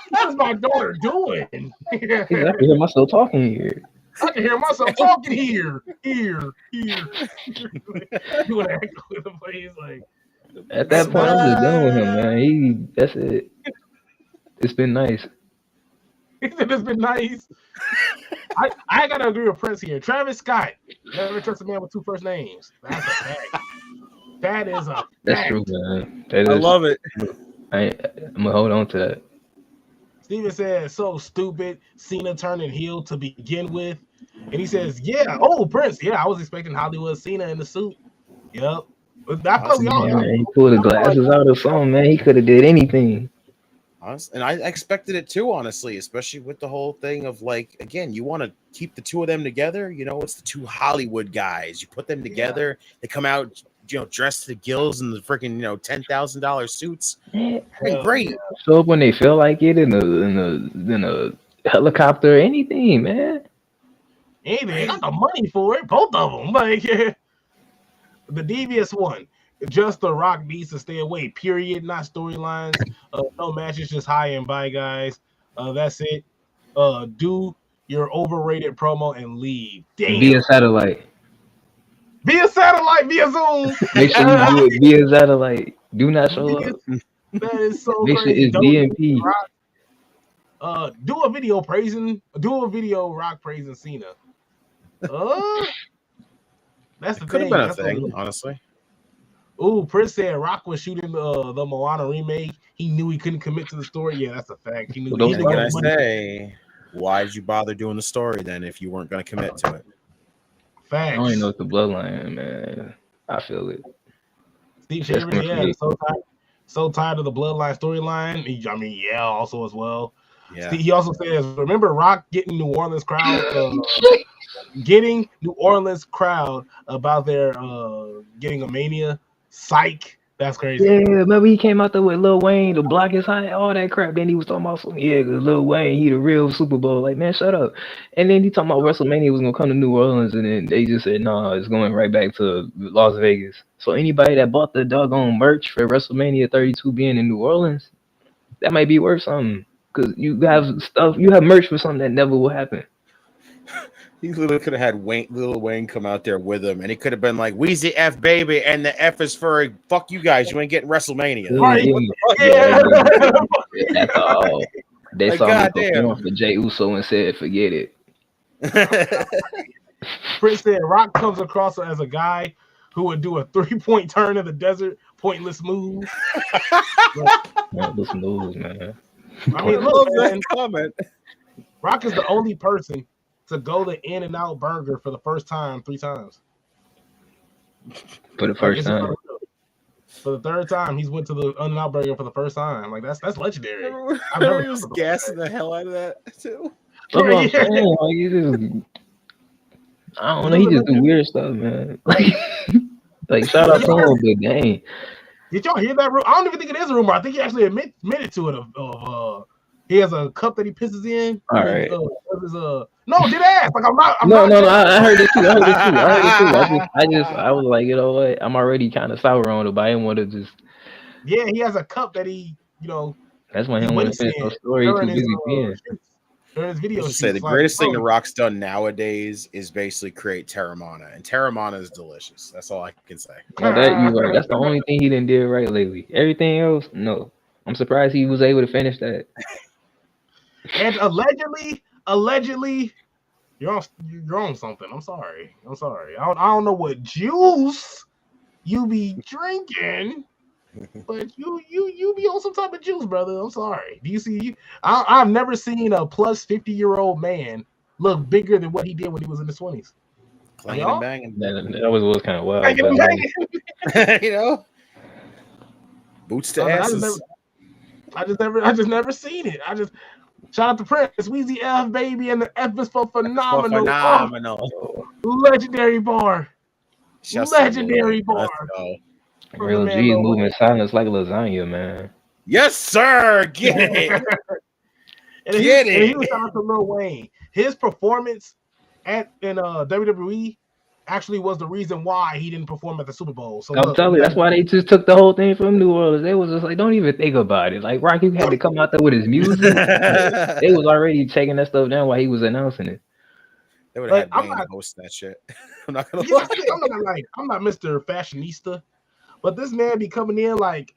what's my daughter doing? I can hear myself talking here. I can hear myself talking here. You want to act with him, but he's like, at that point, I'm just done with him, man. That's it. It's been nice. He said it's been nice. I gotta agree with Prince here. Travis Scott never trust a man with two first names. That's a fact. That is a fact. That's true, man. I love it. I'm gonna hold on to that. Steven says, so stupid. Cena turning heel to begin with. And he says, yeah. Oh, Prince. Yeah, I was expecting Hollywood Cena in the suit. Yep. He pulled the glasses out or something, man. He could have did anything. And I expected it too, honestly, especially with the whole thing of like, again, you want to keep the two of them together. You know, it's the two Hollywood guys. You put them together. Yeah. They come out, dressed to the gills in the freaking, $10,000 suits. Great. Show up when they feel like it in a helicopter, anything, man. Anything. They got the money for it. Both of them. Like, the devious one. Just The Rock needs to stay away, period. Not storylines. No matches, just high and bye, guys. That's it. Do your overrated promo and leave. Damn. Be a satellite. via satellite, via Zoom. Make sure you do it via satellite. Do not show up. That is so Make sure crazy. it's DMP. Do a video Rock praising Cena. That's the Could have thing. been a That's thing, honestly. Ooh, Prince said Rock was shooting the Moana remake. He knew he couldn't commit to the story. Yeah, that's a fact. He knew. Well, He And didn't can get I the money. say, why did you bother doing the story then if you weren't going to commit to it? I don't even know Facts. it's the bloodline, man. I feel it. Steve That's Chambers, gonna yeah, create. so tired of the bloodline storyline. I mean, yeah, also as well. Yeah. He also says, remember Rock getting New Orleans crowd, about their getting a mania. Psych. That's crazy. Yeah, remember he came out there with Lil Wayne to block his high, all that crap. Then he was talking about some, yeah, cause Lil Wayne, he the real Super Bowl. Like, man, shut up. And then he talking about WrestleMania was gonna come to New Orleans, and then they just said, nah, it's going right back to Las Vegas. So anybody that bought the doggone merch for WrestleMania 32 being in New Orleans, that might be worth something. Cause you have merch for something that never will happen. He literally could have had Lil Wayne come out there with him, and he could have been like, "Weezy F baby," and the F is for fuck you guys. You ain't getting WrestleMania. Right. What the fuck? Yeah. That's all. They Like, saw me goddamn. perform for Jey Uso and said, forget it. Prince said Rock comes across as a guy who would do a 3-point turn in the desert, pointless move. Man, listen to those, man. I mean, I look, love man, that comment. Rock is the only person to go to In-N-Out Burger for the first time 3 times. For the first time. For the third time, he's went to the In-N-Out Burger for the first time. Like that's legendary. Remember he was gassing the hell out of that too. That's what I'm Yeah. saying. Like, he just, I don't know. He just do weird stuff, man. Like shout out to him, but dang. Did y'all hear that? I don't even think it is a rumor. I think he actually admitted to it. He has a cup that he pisses in. All right. No, did ass. Like No. I heard it too. I was like, you know what? I'm already kind of sour on it, but I didn't want to just. Yeah, he has a cup that he, That's why he don't want to finish the story. Too busy being. During his video, Say the greatest thing The Rock's done nowadays is basically create Terramana, and Terramana is delicious. That's all I can say. No, that you right. That's the only thing he didn't do right lately. Everything else, no. I'm surprised he was able to finish that. And allegedly, you're on something. I'm sorry. I don't know what juice you be drinking, but you be on some type of juice, brother. I'm sorry. Do you see? I've never seen a plus 50-year-old man look bigger than what he did when he was in his 20s. Clanging and banging. That was kind of wild. You know, boots to asses. I just never seen it. Shout out to Prince, Weezy F baby, and the F is for phenomenal. Oh, legendary bar. Legendary bar. Real G's moving silence like lasagna, man. Yes, sir. Get it. And he was shout out to Lil Wayne. His performance in WWE actually was the reason why he didn't perform at the Super Bowl. So I'm telling you, that's why they just took the whole thing from New Orleans. They was just like, don't even think about it. Like Rocky had to come out there with his music. They was already taking that stuff down while he was announcing it. They would have had Wayne host that shit. I'm not gonna lie. I'm not Mr. Fashionista, but this man be coming in like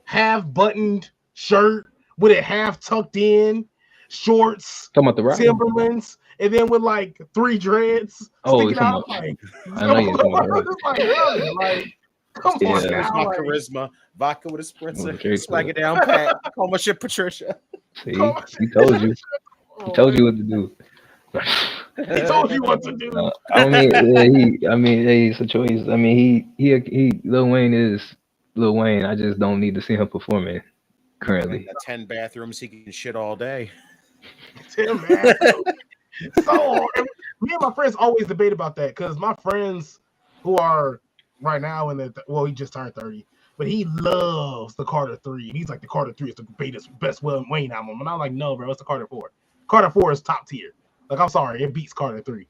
half buttoned shirt with it half tucked in, shorts, talking about the Rock, Timberlands, and then with like 3 dreads sticking out. Like, I know you're talking about come on, Here's now, my charisma, vodka with a spritzer, swag it down, Pat. Call my shit Patricia. See, he told you. He told you what to do. He told you what to do. It's a choice. I mean, he Lil Wayne is Lil Wayne. I just don't need to see him performing currently. 10 bathrooms, he can shit all day. 10 bathrooms. So me and my friends always debate about that because my friends who are right now he just turned 30, but he loves the Carter 3. He's like, the Carter 3 is the best Wayne album, and I'm like, no, bro, it's the Carter 4. Carter 4 is top tier. Like, I'm sorry, it beats Carter 3,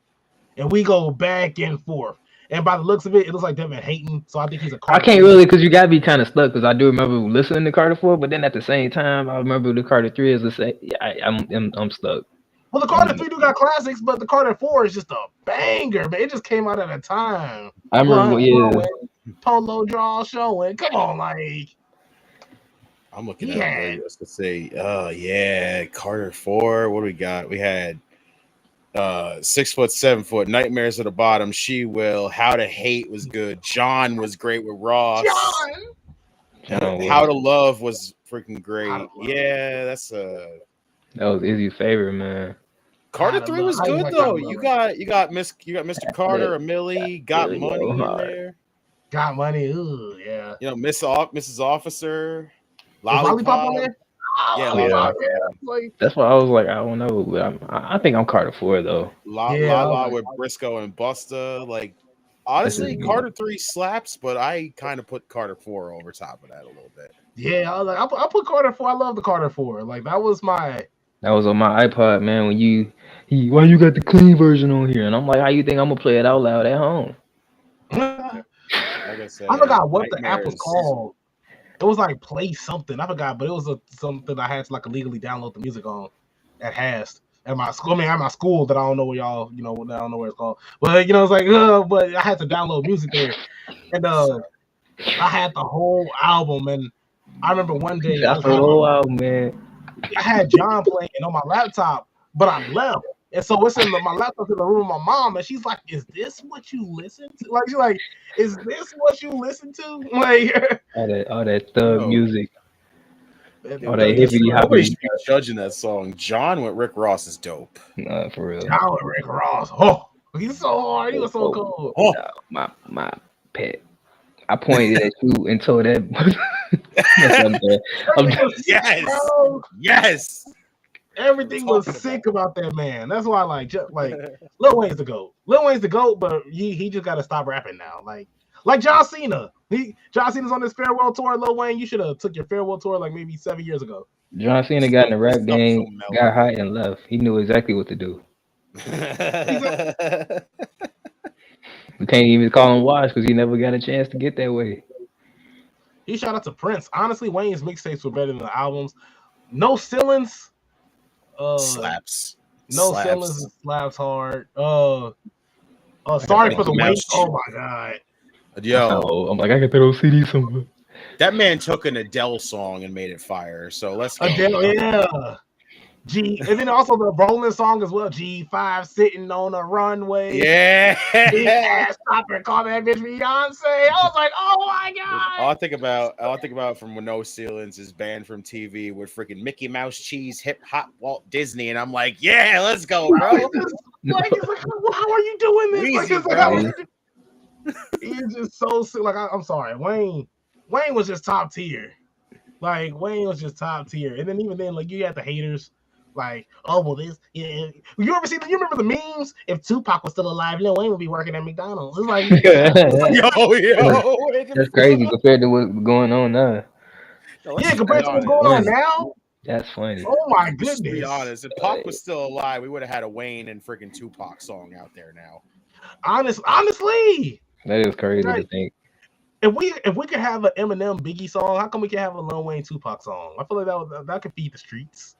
and we go back and forth. And by the looks of it, it looks like Devin hating. So I think he's a Carter. I can't really, because you gotta be kind of stuck. Because I do remember listening to Carter 4, but then at the same time, I remember the Carter 3 is the same. I'm stuck. Well, the Carter 3 do got classics, but the Carter 4 is just a banger, man. It just came out at a time. I remember, Polo draw showing. Come on, like. I'm looking at playlists to say, yeah, Carter 4. What do we got? We had 6 foot, 7 foot, Nightmares at the Bottom, She Will, How to Hate was good. John was great with Ross. How to Love was freaking great. Yeah, that was Izzy's favorite, man. Carter 3 was good though. You got Mr. Carter, a Millie, Got Money in there. Got Money, ooh, yeah. You know, Mrs. Officer, Lollipop on there? Yeah, Lollipop. That's why I was like, I don't know, but I think I'm Carter 4 though. La with Briscoe and Busta. Like, honestly, Carter 3 slaps, but I kind of put Carter 4 over top of that a little bit. Yeah, I put Carter 4. I love the Carter 4. Like, that was on my iPod, man. When why you got the clean version on here? And I'm like, how you think I'm gonna play it out loud at home? Like I said, I forgot what the app was called. It was like Play Something. I forgot, but it was something I had to like illegally download the music on at Hast at my school. I mean, at my school that I don't know where y'all, I don't know where it's called. But it's like, but I had to download music there, and I had the whole album. And I remember one day the whole album, man. I had John playing on my laptop, but I left. And so it's in my laptop in the room with my mom, and she's like, "Is this what you listen to?" Like, she's like, "Is this what you listen to?" Like all that thug music, all that hippity hoppity. Judging that song, John with Rick Ross is dope. Nah, for real. John with Rick Ross, oh, he's so hard. He was so cool. Oh, my pet. I pointed at you and told that. Yes. Everything was sick about that man. That's why, like Lil Wayne's the GOAT. Lil Wayne's the GOAT, but he just got to stop rapping now. Like John Cena. John Cena's on this farewell tour. Lil Wayne, you should have took your farewell tour like maybe 7 years ago. John Cena got in the rap game, got hot and left. He knew exactly what to do. We can't even call him Wash because he never got a chance to get that way. He shout out to Prince. Honestly, Wayne's mixtapes were better than the albums. No Ceilings. Slaps. No Ceilings slaps hard. Sorry for the wait. Oh my god. Yo, I'm like, I can throw those CDs somewhere. That man took an Adele song and made it fire. So let's go. Adele, yeah. And then also the Rolling song as well. G5 sitting on a runway. Yeah. Stop her, call that bitch Beyonce. I was like, oh my god. All I think about from No Ceilings is banned from TV with freaking Mickey Mouse cheese, hip hop, Walt Disney, and I'm like, yeah, let's go, bro. It's like, how are you doing this? Easy, He's just so sick. Like, I'm sorry, Wayne was just top tier. Like, Wayne was just top tier, and then even then, like, you had the haters. Like, oh well, this. Yeah. You remember the memes? If Tupac was still alive, Lil Wayne would be working at McDonald's. It's like, yo, that's crazy compared to what's going on now. Yeah, compared to what's going on now. That's funny. Oh my goodness. To be honest, if Pac was still alive, we would have had a Wayne and freaking Tupac song out there now. Honestly, that is crazy to think. If we could have an Eminem Biggie song, how come we can't have a Lil Wayne Tupac song? I feel like that could feed the streets.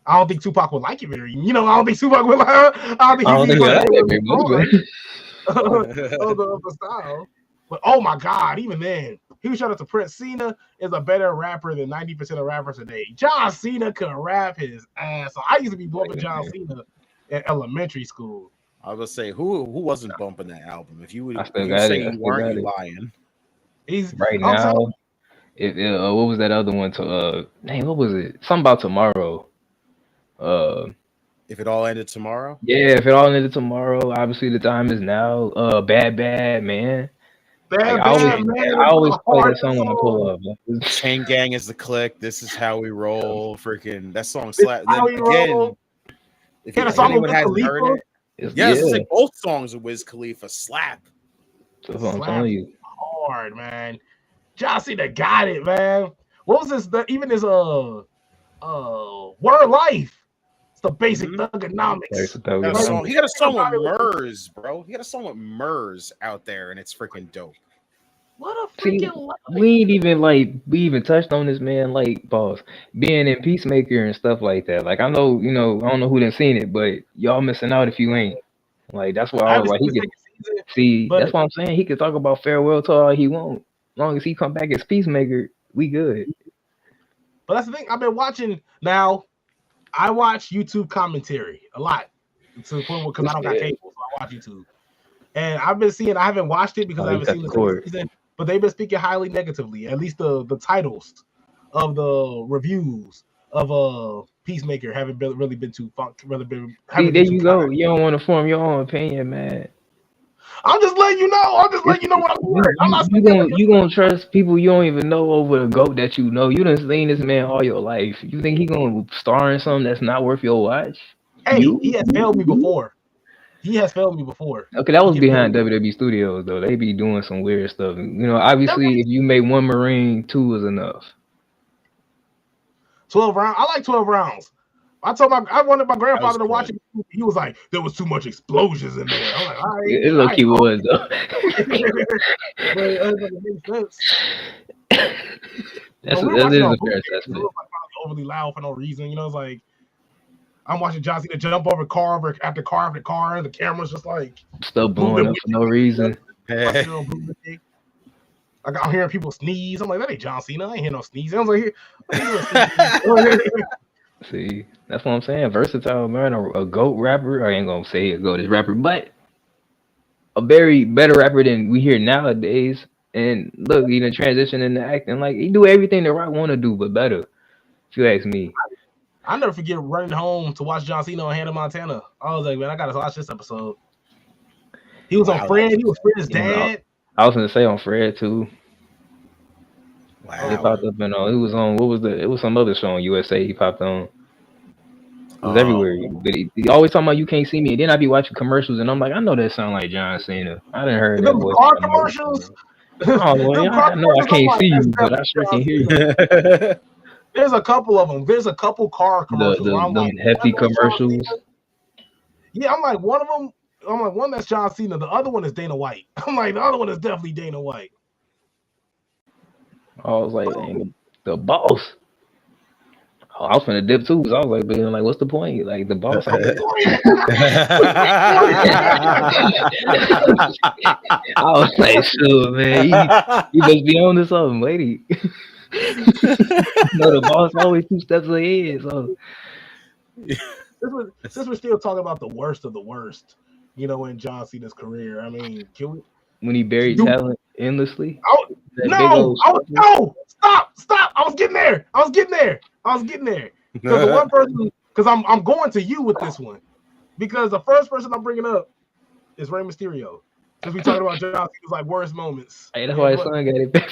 I don't think Tupac would like it very. I don't think Tupac would like. I don't think like it of the style. But oh my god, even then, he was shout out to Prince. Cena is a better rapper than 90% of rappers today. John Cena could rap his ass off. I used to be bumping John Cena in elementary school. I was gonna say who wasn't bumping that album? If you would, you weren't lying. He's right now. What was that other one? What was it? Something about tomorrow. If it all ended tomorrow. Yeah, if it all ended tomorrow. Obviously, the time is now. Bad man. Man. I always play that song when I pull up. Chain Gang is the click. This is how we roll. Freaking that song slap. Again, if anyone hasn't heard it, it's like both songs of Wiz Khalifa slap. That's what I'm telling you. Hard, man. John Cena got it, man. What was this? Even his Word Life. It's the basic thugonomics. He got a song with Murs, bro. He got a song with Murs out there, and it's freaking dope. What a See, freaking lie. we even touched on this, man. Like, boss being in Peacemaker and stuff like that. Like, I know, I don't know who done seen it, but y'all missing out if you ain't. Like, that's why I I was haven't like, seen he the could second season, see. but That's what I'm saying. He could talk about farewell to all he want. As long as he come back as Peacemaker, we good. that's the thing. I've been watching now. I watch YouTube commentary a lot to the point where because I don't got cable, so I watch YouTube. And I've been seeing. I haven't watched it because I You haven't cut seen the the second cord. season, but they've been speaking highly negatively. At least the titles of the reviews of Peacemaker haven't really been too See, haven't there been too you kind. go. You don't want to form your own opinion, man. I'm just letting you know. I'm just letting you know what I'm hearing. I'm not saying You gonna trust people you don't even know over the goat that you know. You done seen this man all your life. You think he gonna star in something that's not worth your watch? hey, he has failed me before. He has failed me before. Okay, that He was can fail behind me. WWE Studios though. They be doing some weird stuff. Obviously, if you make one Marine, two is enough. 12 rounds. I like 12 rounds. I wanted my grandfather to cool. watch it. He was like, there was too much explosions in there. I'm like, all right. It low key was though. But it doesn't make sense. That We're is watching a on fair bootleg, so it assessment. was like overly loud for no reason. It's like I'm watching John Cena jump over car after car after car. The camera's just like Stuff blowing up for no reason. Like, I'm hearing people sneeze. I'm like, that ain't John Cena. I ain't hearing no sneeze. I was like, See, that's what I'm saying. Versatile, man. A GOAT rapper. I ain't gonna say a GOAT rapper, but a very better rapper than we hear nowadays. And look, he done transition into acting. Like, he do everything the Rock want to do, but better. If you ask me. I'll never forget running home to watch John Cena on Hannah Montana. I was like, man, I gotta watch this episode. He was on Fred. He was Fred's dad. I was gonna say on Fred too. Wow. He popped up and he was on it was some other show on USA he popped on. It was everywhere. But he always talking about you can't see me. And then I be watching commercials and I'm like, I know that sound like John Cena. I didn't heard that voice. Car commercials. Oh, well, I know I can't see you, but I sure can hear you. There's a couple of them. There's a couple car commercials. The hefty commercials. Yeah, I'm like one of them. I'm like one that's John Cena. The other one is Dana White. I'm like the other one is definitely Dana White. I was like, dang, the boss. Oh, I was finna dip too, because I was like, man, like, what's the point? Like, the boss. I was like, sure, man. You must be on to something, lady. The boss always 2 steps ahead. So since we're still talking about the worst of the worst, in John Cena's career, I mean, can we? When he buried talent endlessly. Stop! I was getting there. Because the one person, because I'm going to you with this one, because the first person I'm bringing up is Rey Mysterio. Since we talking about John Cena's like worst moments. Hey, that's why his son got it back.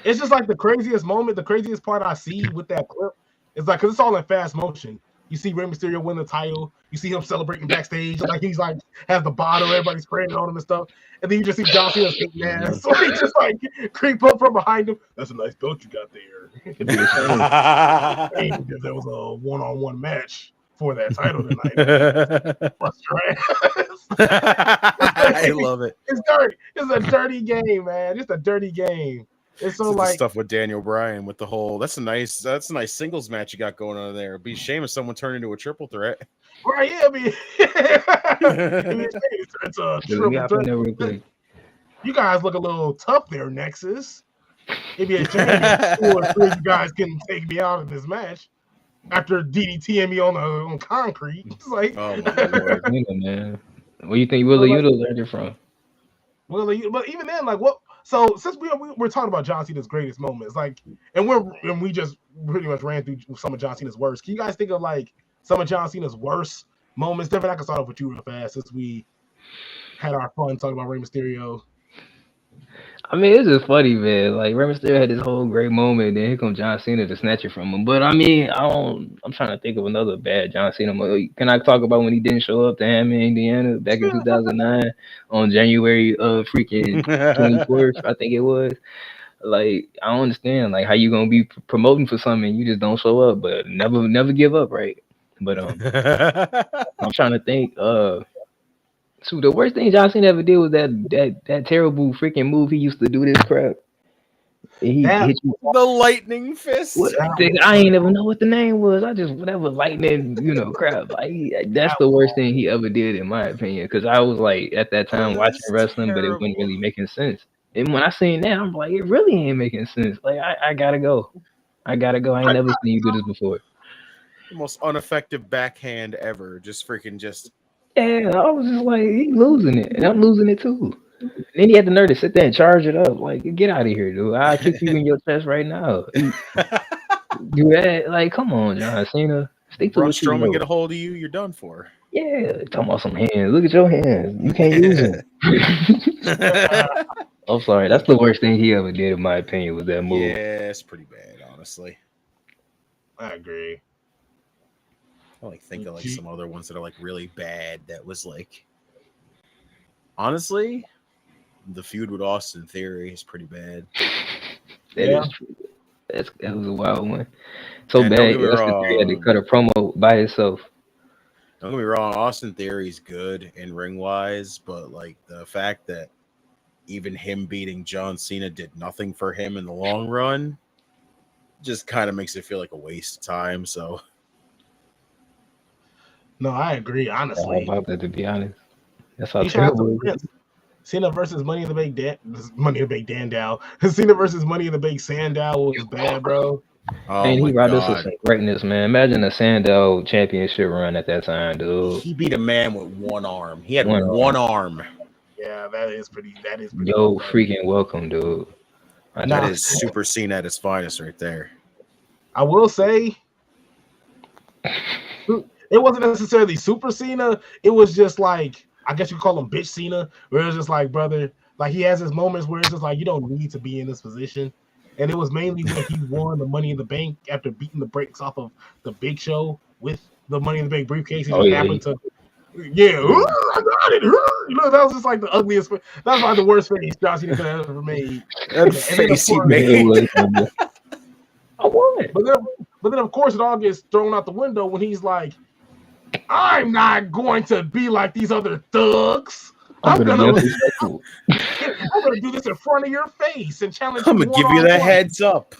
It's just like the craziest moment, the craziest part I see with that clip is like, because it's all in fast motion. You see Rey Mysterio win the title. You see him celebrating backstage, like he's like has the bottle, everybody's spraying on him and stuff. And then you just see John Cena's hating ass, so he just like creep up from behind him. That's a nice belt you got there. There was a one-on-one match for that title tonight. Bust your ass. I love it. It's dirty. It's a dirty game, man. It's a dirty game. It's so like stuff with Daniel Bryan with the whole. That's a nice singles match you got going on there. It'd be a shame if someone turned into a triple threat. Right? Yeah, it's a triple threat. You guys look a little tough there, Nexus. It'd be a shame 2 or 3 of you guys couldn't take me out of this match after DDTing me on concrete. It's like, oh my Lord, man. Where you think Willa Yuta learned it from? But even then, like what? So since we're talking about John Cena's greatest moments, like, and we just pretty much ran through some of John Cena's worst. Can you guys think of like some of John Cena's worst moments? Devin, I can start off with you real fast since we had our fun talking about Rey Mysterio. I mean, it's just funny, man. Like Rey Mysterio had this whole great moment, then here comes John Cena to snatch it from him. But I mean, I'm trying to think of another bad John Cena moment. Can I talk about when he didn't show up to Hammond, Indiana, back in 2009 on January freaking 24th, I think it was. Like, I don't understand, like, how you gonna be promoting for something and you just don't show up, but never give up, right? But I'm trying to think. So the worst thing John Cena ever did was that terrible freaking move he used to do this crap. And he That hit you. The lightning fist. What, I ain't even know what the name was. I just whatever lightning, crap. That's that the worst thing he ever did, in my opinion. Because I was like at that time watching That's wrestling, but it wasn't terrible. really making sense. And when I seen that, I'm like, it really ain't making sense. Like I gotta go. I gotta go. I ain't never seen you do this before. The most ineffective backhand ever. Just freaking just. Yeah, I was just like, he losing it, and I'm losing it too. And then he had the nerve to sit there and charge it up. Like, get out of here, dude. I'll kick you in your chest right now. Do that. Like, come on, John Cena. Stick to Braun what you Strowman know. get a hold of you, you're done for. Yeah, talking about some hands. Look at your hands. You can't use them. I'm sorry. That's the worst thing he ever did, in my opinion, was that move. Yeah, it's pretty bad, honestly. I agree. I think of some other ones that are like really bad. That was like, honestly, the feud with Austin Theory is pretty bad. That is true. That was a wild one. So And bad. Austin Theory had to cut a promo by himself. Don't get me wrong, Austin Theory's good in ring wise, but like the fact that even him beating John Cena did nothing for him in the long run just kind of makes it feel like a waste of time. So no, I agree. Honestly, about that, to be honest, that's how terrible it is. Cena versus Money in the Bank Dandow. Cena versus Money in the Bank Sandow was bad, bro. Oh and my he robbed us God. of some greatness, man. Imagine a Sandow championship run at that time, dude. He beat a man with one arm. He had one arm. Yeah, that is pretty. Yo, freaking welcome, dude. That is Super Cena at its finest right there. I will say, it wasn't necessarily Super Cena. It was just like, I guess you call him Bitch Cena, where it was just like, brother, like he has his moments where it's just like, you don't need to be in this position. And it was mainly when he won the Money in the Bank after beating the brakes off of the Big Show with the Money in the Bank briefcase. He just happened to, I got it. That was just like the ugliest. That was like the worst face John Cena could have ever made. That face he made. I won. But then, of course, it all gets thrown out the window when he's like, I'm not going to be like these other thugs. I'm gonna do this in front of your face and challenge. I'm gonna give you that heads up.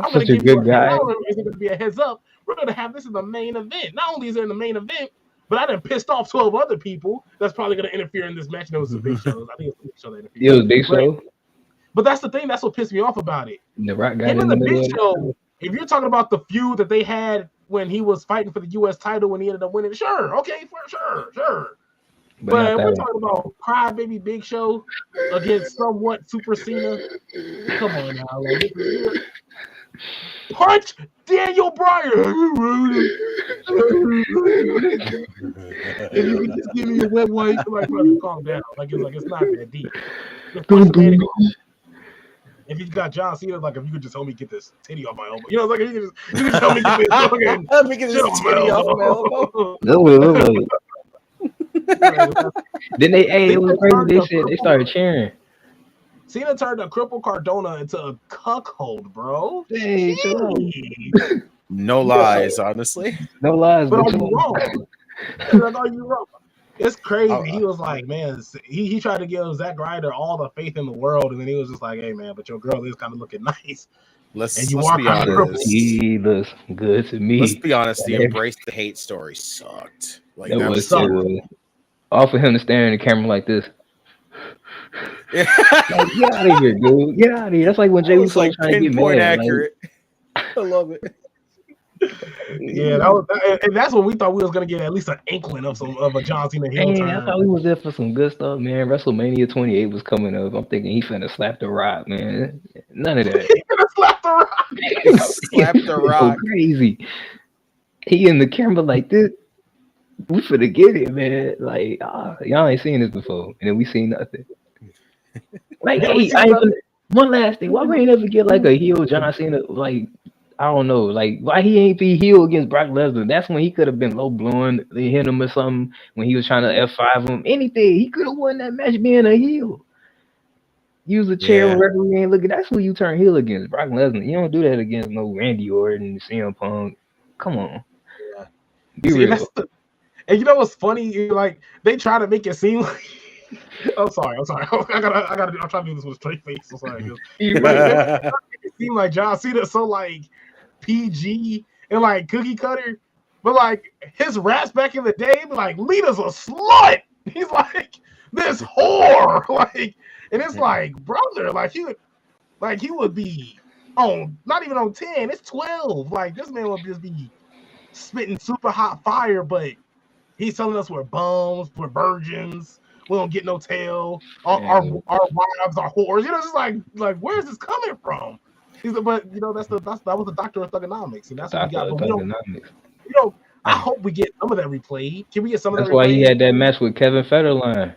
I'm gonna give you a guy. Not only is it gonna be a heads up, we're gonna have this in the main event. Not only is it in the main event, but I done pissed off 12 other people that's probably gonna interfere in this match. And it was the Big Show. I think it was the Big Show that interfered. It was Big Show. But that's the thing. That's what pissed me off about it. The Rock got Him in and the middle Big Show. If you're talking about the feud that they had when he was fighting for the U.S. title when he ended up winning, sure, okay, for sure. But we're talking about Crybaby Big Show against somewhat Super Cena. Come on now, like, punch Daniel Bryan. If you could just give me a wet wipe, like, brother, calm down. Like it's not that deep. If you got John Cena, like if you could just help me get this titty off my elbow, like you can just help me get this. Okay, let me get this titty off my elbow. That's what it looked like. Then it was crazy. They started cheering. Cena turned a crippled Cardona into a cuckold, bro. Hey, no lies, honestly. No lies, but are you wrong? Are you wrong? It's crazy. He was like, man, he tried to give Zack Ryder all the faith in the world, and then he was just like, hey, man, but your girl is kind of looking nice. Let's be honest. He looks good to me. Let's be honest. The Embrace the Hate story sucked. Like that was so off of him to stare in the camera like this. Like, get out of here, dude. Get out of here. That's like when Jay was like trying to get mad. Accurate. Like, I love it. Yeah, and that's what we thought we was gonna get at least an inkling of a John Cena heel turn. I thought we was there for some good stuff, man. WrestleMania 28 was coming up. I'm thinking he finna slap the Rock, man. None of that. He finna slap the Rock. Slap the Rock. So crazy. He in the camera like this. We finna get it, man. Like, y'all ain't seen this before, and then we seen nothing. Like, hey, one last thing. Why we ain't ever get like a heel John Cena? Like, I don't know. Like, why he ain't be heel against Brock Lesnar? That's when he could have been low blowing, they hit him or something when he was trying to F5 him. Anything. He could have won that match being a heel. Use a chair when referee ain't looking. That's who you turn heel against, Brock Lesnar. You don't do that against no Randy Orton, CM Punk. Come on. Yeah. Be real. And you know what's funny? Like they try to make it seem like. I'm sorry. I gotta. I'm trying to do this with a straight face. I'm sorry. It seemed like John Cena's so like PG and like cookie cutter, but like his raps back in the day, like Lita's a slut. He's like this whore, like, and it's like brother, like he would be on not even on 10, it's 12. Like this man would just be spitting super hot fire, but he's telling us we're bums, we're virgins. We don't get no tail. Our wives are whores. You know, just like where's this coming from? But you know, that was the doctor of thugonomics, and that's what we got. But we don't. I hope we get some of that replayed. Can we get some of that? That's why he had that match with Kevin Federline.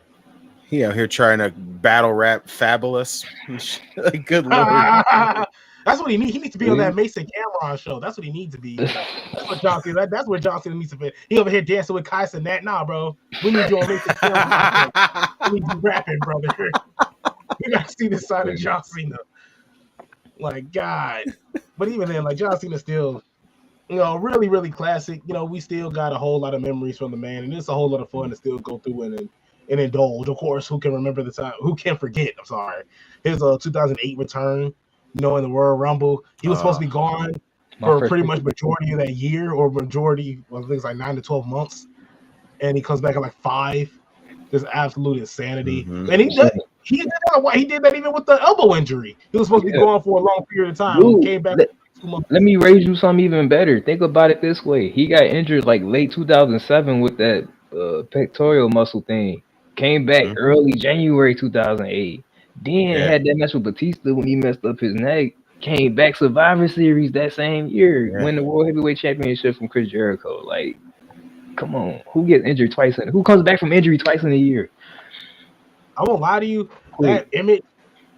He out here trying to battle rap Fabulous. Good lord. That's what he needs. He needs to be on that Mason Cameron show. That's what he needs to be. That's what John Cena. That's where John Cena needs to be. He over here dancing with Kai Cenat. Nah, bro. We need you on Mason Cameron. We need you rapping, brother. We gotta see this side of John Cena. Like God. But even then, like John Cena still, you know, really, really classic. You know, we still got a whole lot of memories from the man, and it's a whole lot of fun to still go through and indulge. Of course, who can remember the time? Who can forget? I'm sorry. His 2008 return. You know, in the Royal Rumble, he was supposed to be gone for pretty much majority of that year, or majority, well, I think it's like 9 to 12 months, and he comes back at like 5. There's absolute insanity, and he did that even with the elbow injury. He was supposed to be gone for a long period of time. Dude, he came back. Let me raise you something even better. Think about it this way: he got injured like late 2007 with that pectoral muscle thing. Came back early January 2008. Then had that match with Batista when he messed up his neck. Came back Survivor Series that same year. Win the World Heavyweight Championship from Chris Jericho. Like, come on. Who gets injured twice? Who comes back from injury twice in a year? I won't lie to you. That image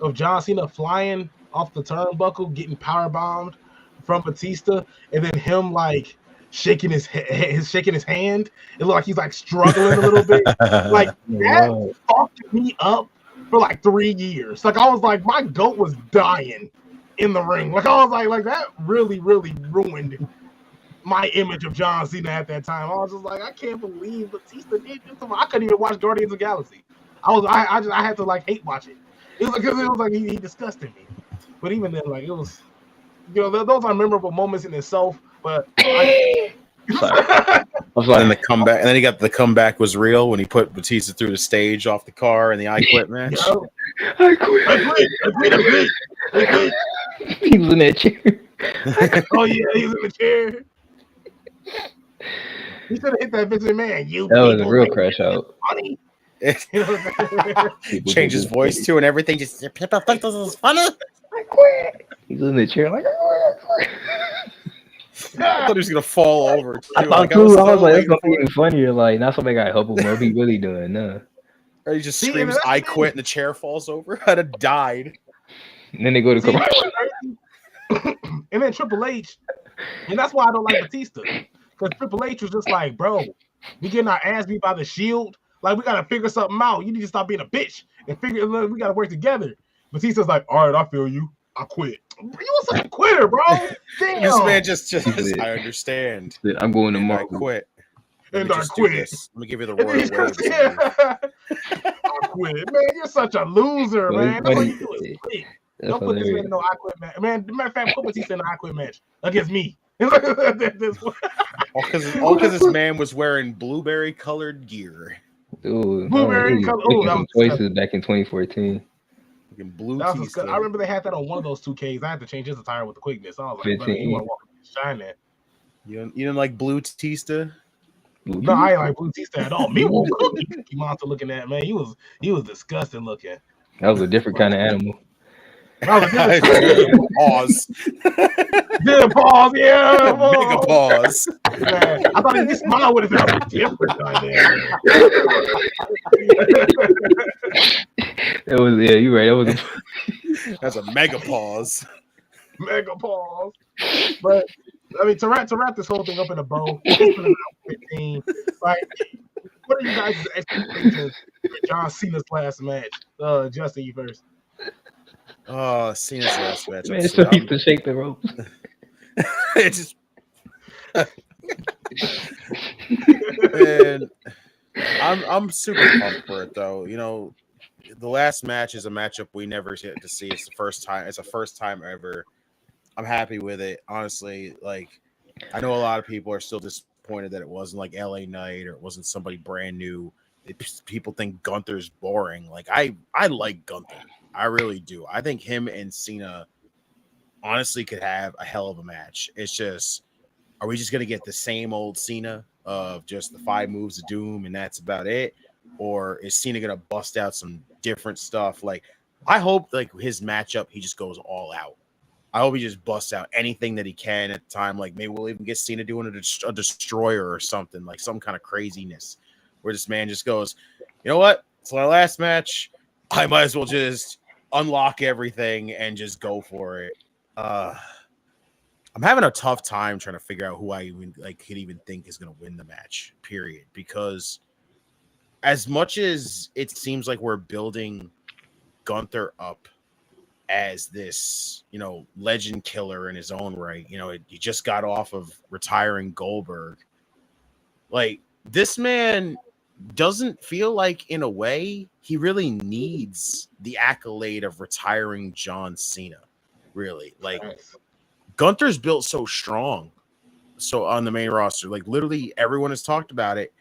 of John Cena flying off the turnbuckle, getting power bombed from Batista, and then him like shaking his hand. It looked like he's like struggling a little bit. Like that fucked me up for like 3 years. Like I was like, my goat was dying in the ring. Like I was like that really, really ruined my image of John Cena at that time. I was just like, I can't believe Batista did this. I couldn't even watch Guardians of the Galaxy. I had to like hate watch it. It was like he disgusted me. But even then, like it was, you know, those are memorable moments in itself. But And the comeback, and then he got the comeback was real when he put Batista through the stage off the car in the I Quit match. I quit. He was in that chair. Oh yeah, he was in the chair. He should have hit that Vince McMahon. That was a real crash out. Funny. Change his voice too and everything. Just people think this is funny. I quit. He's in the chair like I quit. I thought he was gonna fall over. Too. I thought too. I was like, that's gonna be even funnier. Like, not somebody got to help him. What he really doing? No. Or he just screams, "I quit!" and the chair falls over. I'd have died. And then they go to commercial. And then Triple H, and that's why I don't like Batista, because Triple H was just like, bro, we getting our ass beat by the Shield. Like, we gotta figure something out. You need to stop being a bitch and figure. We gotta work together. Batista's like, all right, I feel you. I quit. You was such a quitter, bro. Damn. This man just I understand. I'm going tomorrow. I quit. And I quit. Let me give you the royal wave. I quit. Man, you're such a loser, man. That's what you do is quit. Don't put this man in no I quit match. Man, matter of fact, put Batista in an I quit match against me. All because this man was wearing blueberry colored gear. Dude, blueberry colored. Oh, that was choices back in 2014. Blue that was I remember they had that on one of those 2Ks. I had to change his attire with the quickness. I was like, brother, you want to walk shine that. You didn't like Blue Batista? No, I ain't like Blue Batista at all. Me was Cookie Monster looking at, man. He was disgusting looking. That was a different kind of animal. Pause. Did pause, yeah. Mega pause. Man, I thought he smiled with his different That was you're right. That was that's a mega pause. Mega pause. But I mean, to wrap this whole thing up in a bow, it's been around 15. Like, what are you guys' expectations for John Cena's last match? Justin, you first. Oh, Cena's last match. Man, so he used to shake the ropes. It just And I'm super pumped for it though. You know, the last match is a matchup we never get to see. It's the first time. It's a first time ever. I'm happy with it. Honestly, like I know a lot of people are still disappointed that it wasn't like LA Knight or it wasn't somebody brand new. People think Gunther's boring. Like I like Gunther. I really do. I think him and Cena honestly could have a hell of a match. It's just, are we just gonna get the same old Cena of just the 5 moves of doom and that's about it? Or is Cena gonna bust out some different stuff? Like, I hope like his matchup, he just goes all out. I hope he just busts out anything that he can at the time. Like maybe we'll even get Cena doing a destroyer or something, like some kind of craziness where this man just goes, you know what? It's my last match. I might as well just unlock everything and just go for it. I'm having a tough time trying to figure out who I even like could even think is going to win the match, period. Because as much as it seems like we're building Gunther up as this, you know, legend killer in his own right, you know, he just got off of retiring Goldberg. Like, this man doesn't feel like, in a way, he really needs the accolade of retiring John Cena. Really, like Gunther's built so strong, so on the main roster, like literally everyone has talked about it.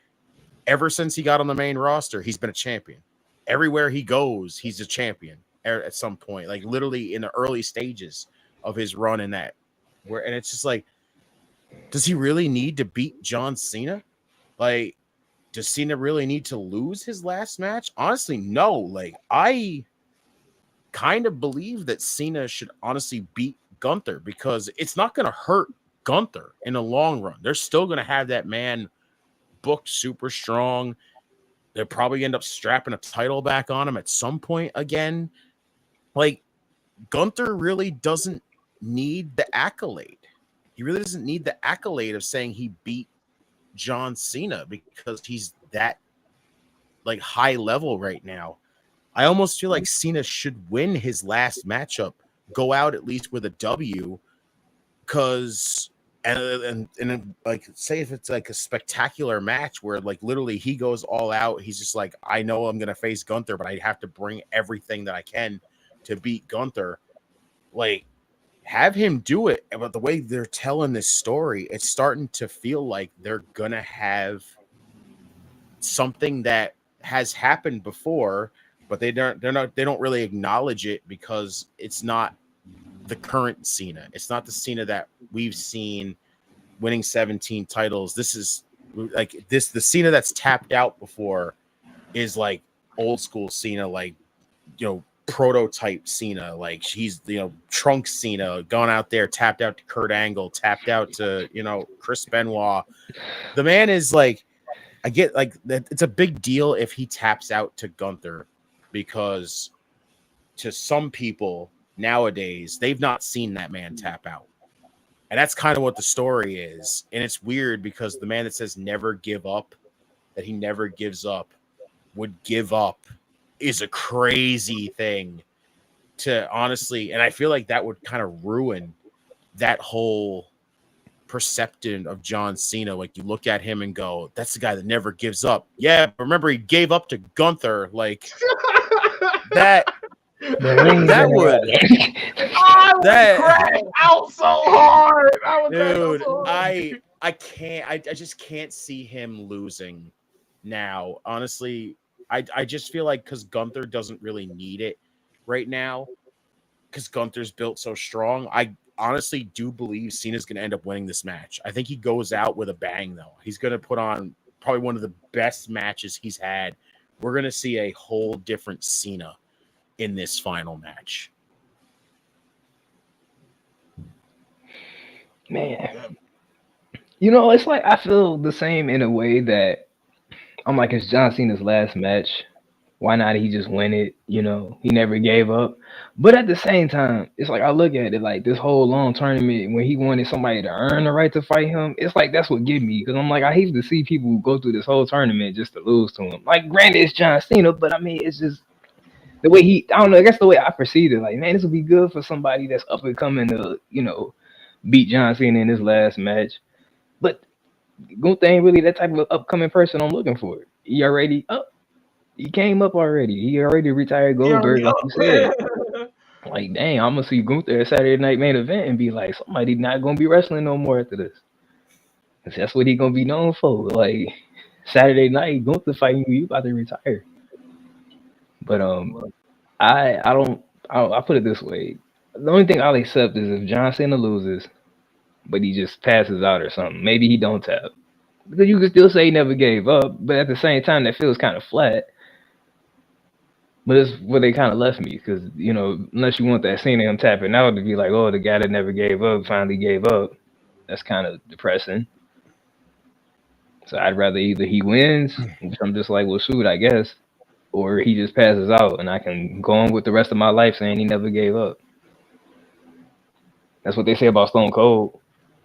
Ever since he got on the main roster, he's been a champion. Everywhere he goes, he's a champion at some point. Like literally in the early stages of his run in that, where and it's just like, does he really need to beat John Cena? Like, does Cena really need to lose his last match? Honestly, no. Like, I kind of believe that Cena should honestly beat Gunther because it's not going to hurt Gunther in the long run. They're still going to have that man booked super strong. They'll probably end up strapping a title back on him at some point again. Like, Gunther really doesn't need the accolade. He really doesn't need the accolade of saying he beat John Cena because he's that like high level right now. I almost feel like Cena should win his last matchup, go out at least with a W, because and like say if it's like a spectacular match where like literally he goes all out, he's just like, I know I'm gonna face Gunther, but I have to bring everything that I can to beat Gunther. Like, have him do it. But the way they're telling this story, it's starting to feel like they're gonna have something that has happened before, but they don't really acknowledge it because it's not the current Cena. It's not the Cena that we've seen winning 17 titles. This is like the Cena that's tapped out before is like old school Cena, like, you know, prototype Cena. Like, he's, you know, Trunk Cena, gone out there, tapped out to Kurt Angle, tapped out to, you know, Chris Benoit. The man is like, I get like that it's a big deal if he taps out to Gunther, because to some people nowadays, they've not seen that man tap out. And that's kind of what the story is. And it's weird because the man that says never give up, that he never gives up, would give up, is a crazy thing to honestly. And I feel like that would kind of ruin that whole perception of John Cena. Like, you look at him and go, that's the guy that never gives up. Yeah, but remember, he gave up to Gunther. Like, that would I would crack out so hard. Dude, I just can't see him losing now. Honestly, I just feel like because Gunther doesn't really need it right now, because Gunther's built so strong. I honestly do believe Cena's going to end up winning this match. I think he goes out with a bang, though. He's going to put on probably one of the best matches he's had. We're going to see a whole different Cena in this final match. Man, you know, it's like I feel the same in a way that I'm like, it's John Cena's last match. Why not he just win it? You know, he never gave up. But at the same time, it's like I look at it like this whole long tournament when he wanted somebody to earn the right to fight him. It's like that's what get me, because I'm like, I hate to see people go through this whole tournament just to lose to him. Like, granted, it's John Cena, but I mean, it's just the way I don't know. I guess the way I perceive it, like, man, this would be good for somebody that's up and coming to, you know, beat John Cena in his last match. But Gunther ain't really that type of upcoming person I'm looking for. He already up. He came up already. He already retired He already Goldberg, like you said. up. Like, dang, I'm gonna see Gunther at Saturday Night Main Event and be like, somebody not gonna be wrestling no more after this. 'Cause that's what he gonna be known for. Like Saturday night, Gunther fighting you about to retire. But I don't. I put it this way: the only thing I'll accept is if John Cena loses, but he just passes out or something. Maybe he don't tap because you can still say he never gave up, but at the same time that feels kind of flat. But it's where they kind of left me because unless you want that scene of him tapping out to be like, oh, the guy that never gave up finally gave up. That's kind of depressing. So I'd rather either he wins, which I'm just like, well, shoot, I guess, or he just passes out and I can go on with the rest of my life saying he never gave up. That's what they say about Stone Cold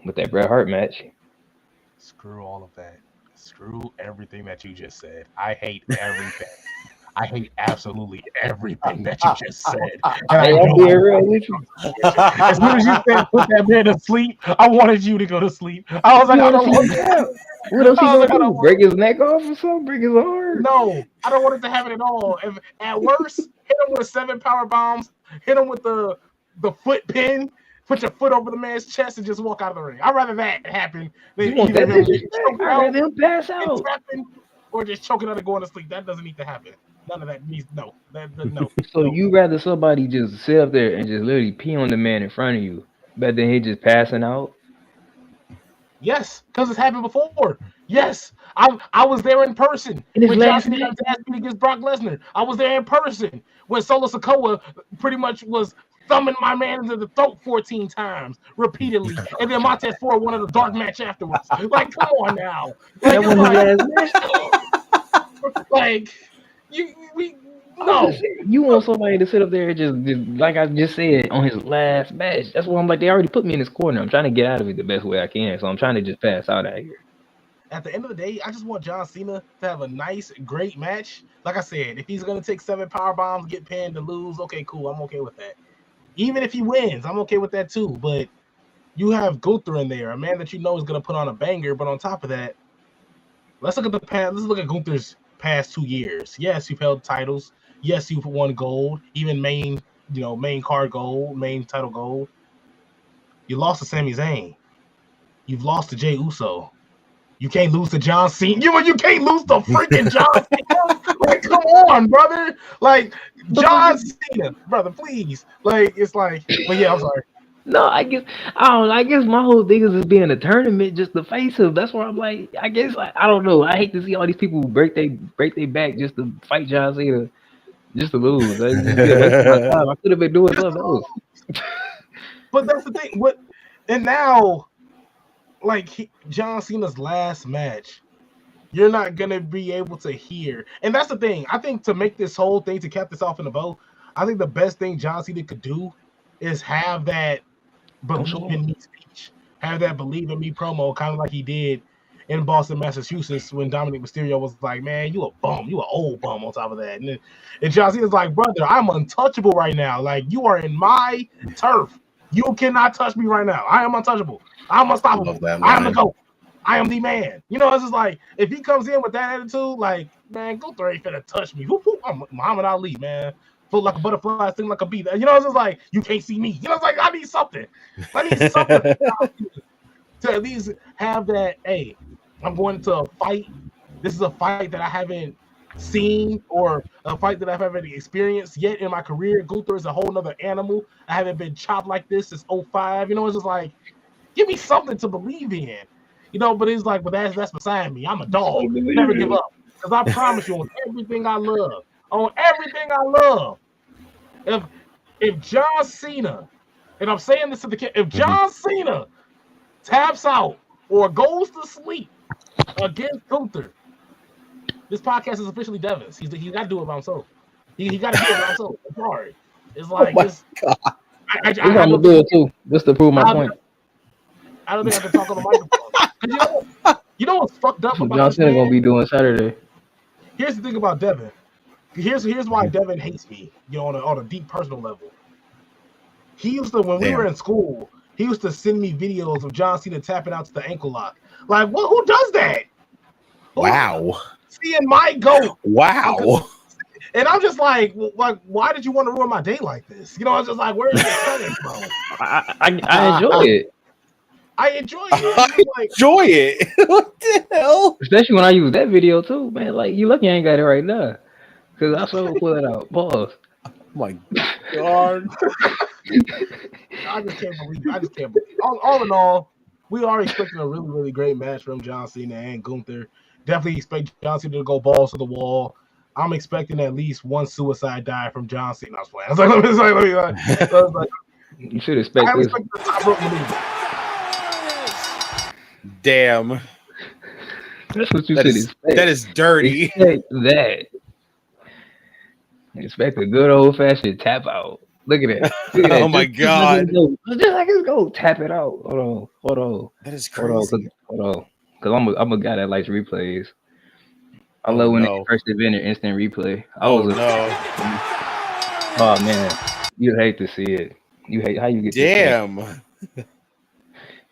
with that Bret Hart match. Screw all of that. Screw everything that you just said. I hate everything. I hate absolutely everything that you just said. And I I'm know being real with you. as soon as you said put that man to sleep, I wanted you to go to sleep. I was like, I don't want that. What else he I was like, I gonna don't do? want Break his neck off or something? Break his arm? No, I don't want it to happen at all. If, at worst, hit him with 7 power bombs, hit him with the foot pin, put your foot over the man's chest and just walk out of the ring. I'd rather that happen than You want either that him get disrespect? choked I'd out, rather him pass get out. trapping, or just choking out and going to sleep. That doesn't need to happen. None of that needs no. No. So No. you rather somebody just sit up there and just literally pee on the man in front of you, better than he just passing out? Yes, because it's happened before. Yes, I was there in person In his when John last Cena got match? his ass beat against Brock Lesnar. I was there in person when Solo Sikoa pretty much was thumbing my man into the throat 14 times repeatedly, and then Montez Ford won the dark match afterwards. Like, come on now. That wasn't his last match. Like no. You want somebody to sit up there and just like I just said on his last match. That's why I'm like, they already put me in this corner. I'm trying to get out of it the best way I can. So I'm trying to just pass out out here. At the end of the day, I just want John Cena to have a nice, great match. Like I said, if he's gonna take 7 power bombs, get pinned, and lose, okay, cool. I'm okay with that. Even if he wins, I'm okay with that too. But you have Gunther in there, a man that you know is gonna put on a banger. But on top of that, let's look at Gunther's past 2 years. Yes, you've held titles. Yes, you've won gold, even main card gold, main title gold. You lost to Sami Zayn. You've lost to Jey Uso. You can't lose to John Cena. You can't lose to freaking John Cena. Like, come on, brother. Like, John Cena, brother, please. Like, it's like, but yeah, I'm sorry. No, I guess I don't know. I guess my whole thing is just being a tournament just to face him. That's why I'm like, I guess I don't know. I hate to see all these people break their back just to fight John Cena, just to lose. I just feel like my time. I could have been doing something else. But that's the thing. And now, like John Cena's last match, you're not gonna be able to hear. And that's the thing. I think to make this whole thing, to cap this off in a bow, I think the best thing John Cena could do is have that believe in me speech, have that believe in me promo, kind of like he did in Boston, Massachusetts, when Dominic Mysterio was like, "Man, you a bum, you an old bum." On top of that, and John Cena's like, "Brother, I'm untouchable right now. Like, you are in my turf. You cannot touch me right now. I am untouchable. I'm unstoppable. I am the GOAT. I am the man." You know, it's just like, if he comes in with that attitude, like, man, Gunther ain't finna touch me. I'm Muhammad Ali, man. Float like a butterfly, sting like a bee. You know, it's just like, you can't see me. You know, it's like, I need something. I need something to at least have that, hey, I'm going to a fight. This is a fight that I haven't seen, or a fight that I haven't experienced yet in my career. Gunther is a whole nother animal. I haven't been chopped like this since 05. You know, it's just like, give me something to believe in. You know, but it's like, but that's beside me. I'm a dog. Never give up. Because I promise you, on everything I love, if John Cena, and I'm saying this to the kid, if John Cena taps out or goes to sleep against Gunther, this podcast is officially Devin's. He's got to do it by himself. He got to do it by himself. I'm sorry. It's like, I'm going to do it too, just to prove my point. I don't think I can talk on the microphone. You know what's fucked up about John Cena gonna be doing Saturday. Here's the thing about Devin. Here's why Devin hates me. You know, on a deep personal level. He used to, when we were in school, he used to send me videos of John Cena tapping out to the ankle lock. Like, what? Who does that? Wow. Seeing my goat. Wow. And I'm just like, why did you want to ruin my day like this? You know, I was just like, where is this coming from? I enjoy it. I enjoy it. Enjoy it. What the hell? Especially when I use that video too, man. Like, you lucky I ain't got it right now. Because I sure will pull it out. Pause. Oh my God. I just can't believe it. All in all, we are expecting a really, really great match from John Cena and Gunther. Definitely expect John Cena to go balls to the wall. I'm expecting at least one suicide dive from John Cena. I was playing. I was like, you should expect this. Damn. That's what you should expect. That is dirty. Expect that. Expect a good old fashioned tap out. Look at that. Oh my God. Just like it's go. Tap it out. Hold on. That is crazy. Hold on. Because I'm a guy that likes replays. I love when they first invented instant replay. Oh man. You hate to see it. You hate how you get damn.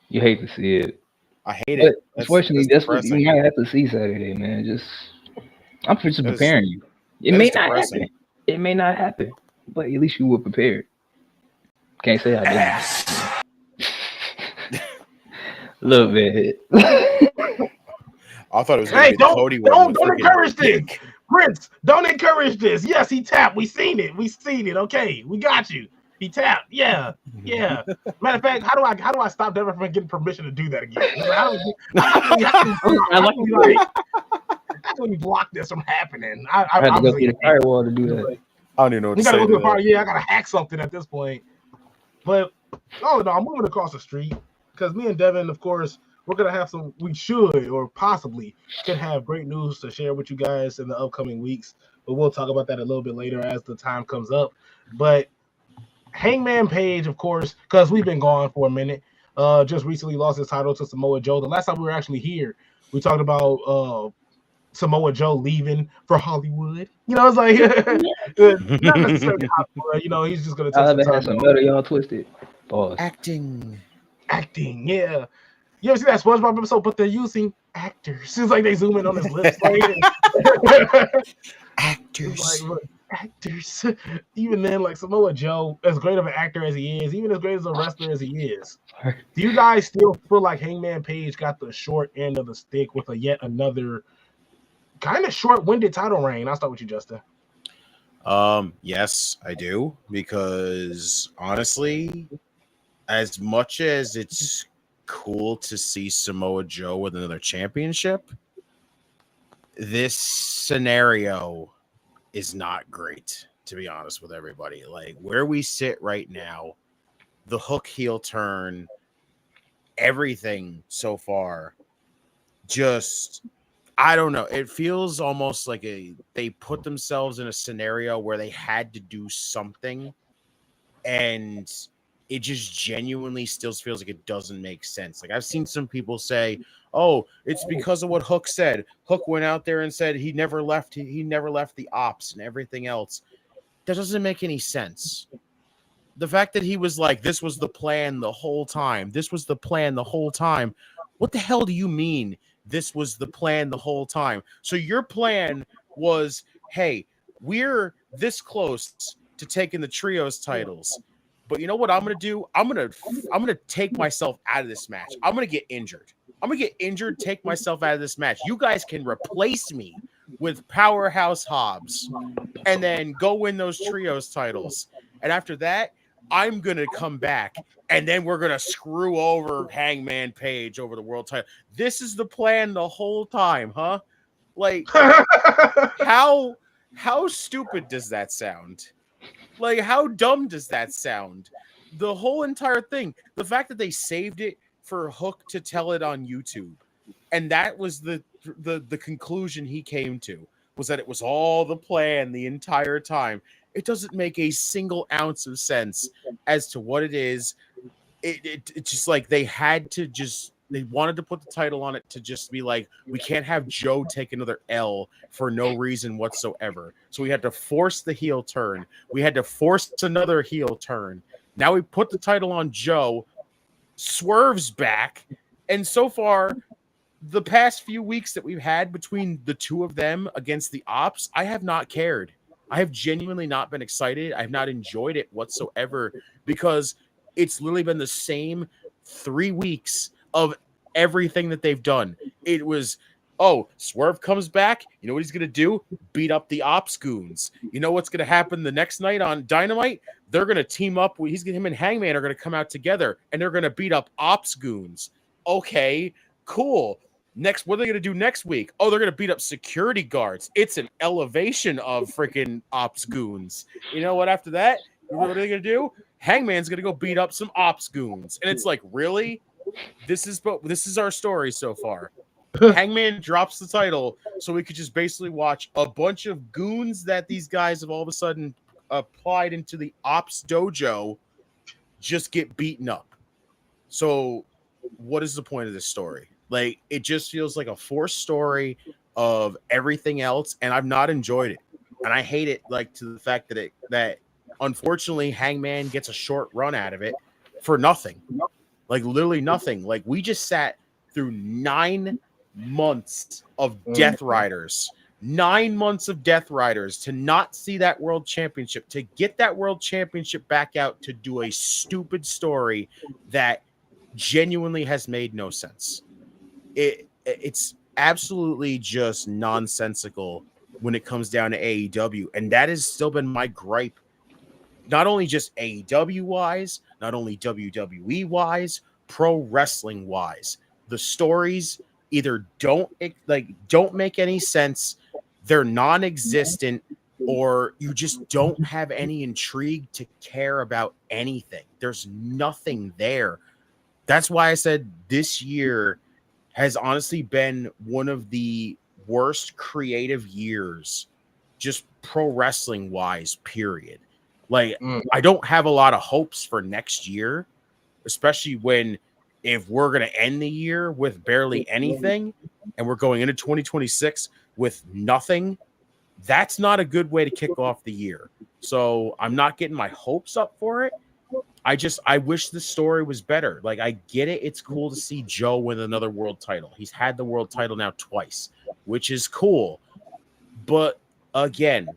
You hate to see it. I hate it. Unfortunately, that's what you might have to see Saturday, man. I'm just preparing you. It may not happen. It may not happen, but at least you were prepared. Can't say I didn't. A little bit. I thought it was going to be the Cody one. Don't encourage this. Prince, don't encourage this. Yes, he tapped. We seen it. Okay, we got you. He tapped. Yeah. Matter of fact, how do I stop Devin from getting permission to do that again? How can we block this from happening? I had to go through the firewall to do that. I don't even know what to say. Go through the fire. Yeah, I gotta hack something at this point. But I'm moving across the street because me and Devin, of course, we're gonna have we should or possibly could have great news to share with you guys in the upcoming weeks. But we'll talk about that a little bit later as the time comes up. But Hangman Page, of course, because we've been gone for a minute, just recently lost his title to Samoa Joe. The last time we were actually here, we talked about Samoa Joe leaving for Hollywood. You know, it's like not necessarily Hollywood. You know, he's just gonna take some better y'all twisted. Pause. Acting, yeah. You ever see that SpongeBob episode? But they're using actors. It's like they zoom in on his lips. Actors. Actors. Even then, like Samoa Joe, as great of an actor as he is, even as great as a wrestler as he is, do you guys still feel like Hangman Page got the short end of the stick with yet another kind of short-winded title reign? I'll start with you, Justin. Yes, I do, because honestly, as much as it's cool to see Samoa Joe with another championship, this scenario is not great, to be honest with everybody. Like, where we sit right now, the Hook heel turn, everything so far, just, I don't know. It feels almost like they put themselves in a scenario where they had to do something, and it just genuinely still feels like it doesn't make sense. Like, I've seen some people say, oh, it's because of what Hook said. Hook went out there and said he never left the ops and everything else. That doesn't make any sense. The fact that he was like, this was the plan the whole time. This was the plan the whole time. What the hell do you mean this was the plan the whole time? So your plan was, hey, we're this close to taking the trios titles. But you know what I'm going to do? I'm going to take myself out of this match. I'm going to get injured. Take myself out of this match. You guys can replace me with Powerhouse Hobbs and then go win those trios titles. And after that, I'm going to come back and then we're going to screw over Hangman Page over the world title. This is the plan the whole time, huh? Like, how stupid does that sound? Like, how dumb does that sound? The whole entire thing, the fact that they saved it for Hook to tell it on YouTube, and that was the conclusion he came to, was that it was all the plan the entire time. It doesn't make a single ounce of sense as to what it is. It's just like they wanted to put the title on it to just be like, we can't have Joe take another L for no reason whatsoever. So we had to force the heel turn. We had to force another heel turn. Now we put the title on Joe. Swerve's back, and so far, the past few weeks that we've had between the two of them against the Ops, I have not cared. I have genuinely not been excited. I have not enjoyed it whatsoever because it's literally been the same 3 weeks of everything that they've done. It was, oh, Swerve comes back. You know what he's going to do? Beat up the Ops goons. You know what's going to happen the next night on Dynamite? They're going to team up. Him and Hangman are going to come out together, and they're going to beat up Ops goons. Okay, cool. Next, what are they going to do next week? Oh, they're going to beat up security guards. It's an elevation of freaking Ops goons. You know what? After that, what are they going to do? Hangman's going to go beat up some Ops goons. And it's like, really? This is our story so far. Hangman drops the title so we could just basically watch a bunch of goons that these guys have all of a sudden applied into the Ops dojo just get beaten up. So what is the point of this story? Like, it just feels like a forced story of everything else, and I've not enjoyed it. And I hate it, like, to the fact that unfortunately Hangman gets a short run out of it for nothing. Like, literally nothing. Like, we just sat through 9 months of Death Riders. 9 months of Death Riders to not see that world championship, to get that world championship back out to do a stupid story that genuinely has made no sense. It's absolutely just nonsensical when it comes down to AEW, and that has still been my gripe. Not only just AEW wise, not only WWE wise, pro wrestling wise. The stories either don't make any sense, they're non-existent, or you just don't have any intrigue to care about anything. There's nothing there. That's why I said this year has honestly been one of the worst creative years, just pro wrestling wise, period. Like, I don't have a lot of hopes for next year, especially if we're going to end the year with barely anything and we're going into 2026 with nothing. That's not a good way to kick off the year. So I'm not getting my hopes up for it. I wish the story was better. Like, I get it. It's cool to see Joe win another world title. He's had the world title now twice, which is cool. But again,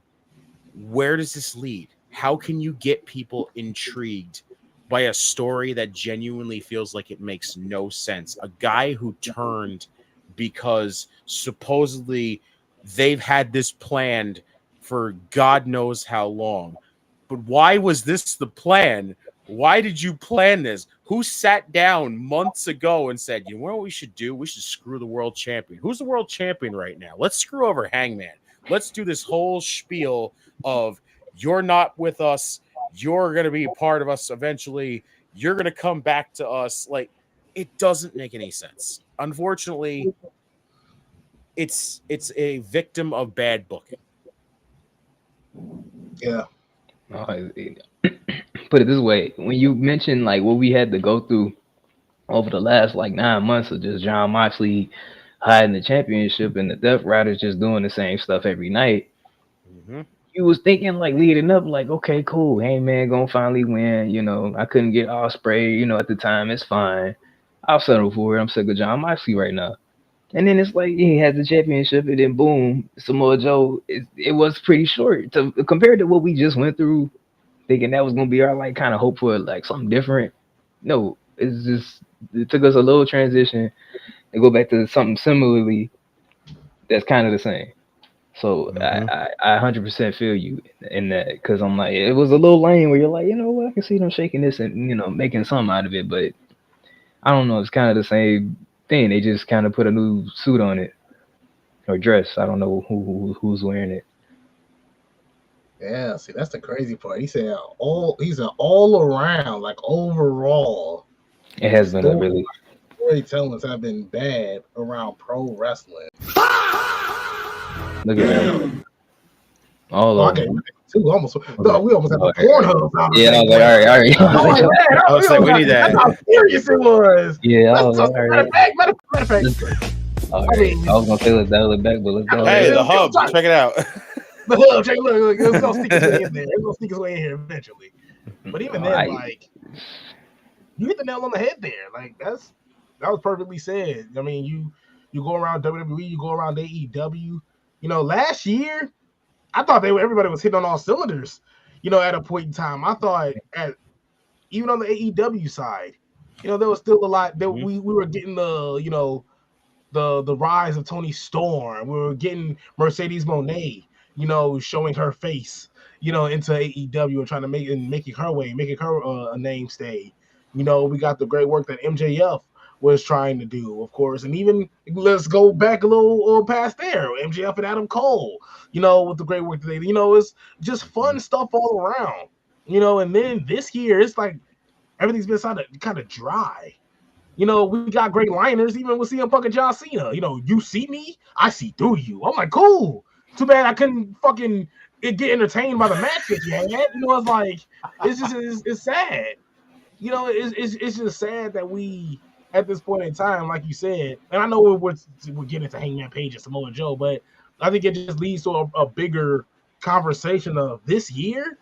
where does this lead? How can you get people intrigued by a story that genuinely feels like it makes no sense? A guy who turned because supposedly they've had this planned for God knows how long. But why was this the plan? Why did you plan this? Who sat down months ago and said, you know what we should do? We should screw the world champion. Who's the world champion right now? Let's screw over Hangman. Let's do this whole spiel of you're not with us. You're going to be a part of us eventually. You're going to come back to us. Like, it doesn't make any sense. Unfortunately, it's a victim of bad booking. Yeah. Put it this way, when you mention like what we had to go through over the last like 9 months of just Jon Moxley hiding the championship and the Death Riders just doing the same stuff every night, you was thinking like leading up like, okay, cool, Hangman gonna finally win. You know, I couldn't get Ospreay, you know, at the time. It's fine. I'll settle for it. I'm sick of Jon Moxley right now. And then it's like he has the championship, and then boom, Samoa Joe. It was pretty short compared to what we just went through. Thinking that was gonna be our like kind of hope for like something different. No, it's just it took us a little transition and go back to something similarly that's kind of the same. So I 100% feel you in that, because I'm like, it was a little lame where you're like, you know what, I can see them shaking this and, you know, making something out of it, but I don't know, it's kind of the same thing. They just kind of put a new suit on it or dress. I don't know who's wearing it. Yeah, see, that's the crazy part. He's an all around, like overall. It has been a really storytellings have been bad around pro wrestling. Look at that. All over. We almost have a Pornhub. Yeah, I was like, all right. I was like, we need that. That's how serious it was. Yeah, I was like, all right. Matter of fact. All right. I was gonna say let's dial it back, but let's go. Hey, the hub, check it out. The hub, check it out. It's gonna sneak its way in there. It's gonna sneak its way in here eventually. But even then, like, you hit the nail on the head there. Like that was perfectly said. I mean, you go around WWE, you go around AEW. You know, last year I thought everybody was hitting on all cylinders. You know, at a point in time, I thought even on the AEW side, you know, there was still a lot that we were getting the rise of Toni Storm. We were getting Mercedes Moné, you know, showing her face, you know, into AEW and trying to making her way, making her a name stay. You know, we got the great work that MJF was trying to do, of course, and even let's go back a little past there, MJF and Adam Cole, you know, with the great work that they, you know, it's just fun stuff all around, you know. And then this year, it's like everything's been kind of dry. You know, we got great liners, even with CM Punk and John Cena. You know, you see me, I see through you. I'm like, cool. Too bad I couldn't fucking get entertained by the match that you had. You know, it's like, it's sad. You know, it's just sad that we, at this point in time, like you said, and I know we're getting to Hangman Page and Samoa Joe, but I think it just leads to a bigger conversation of this year.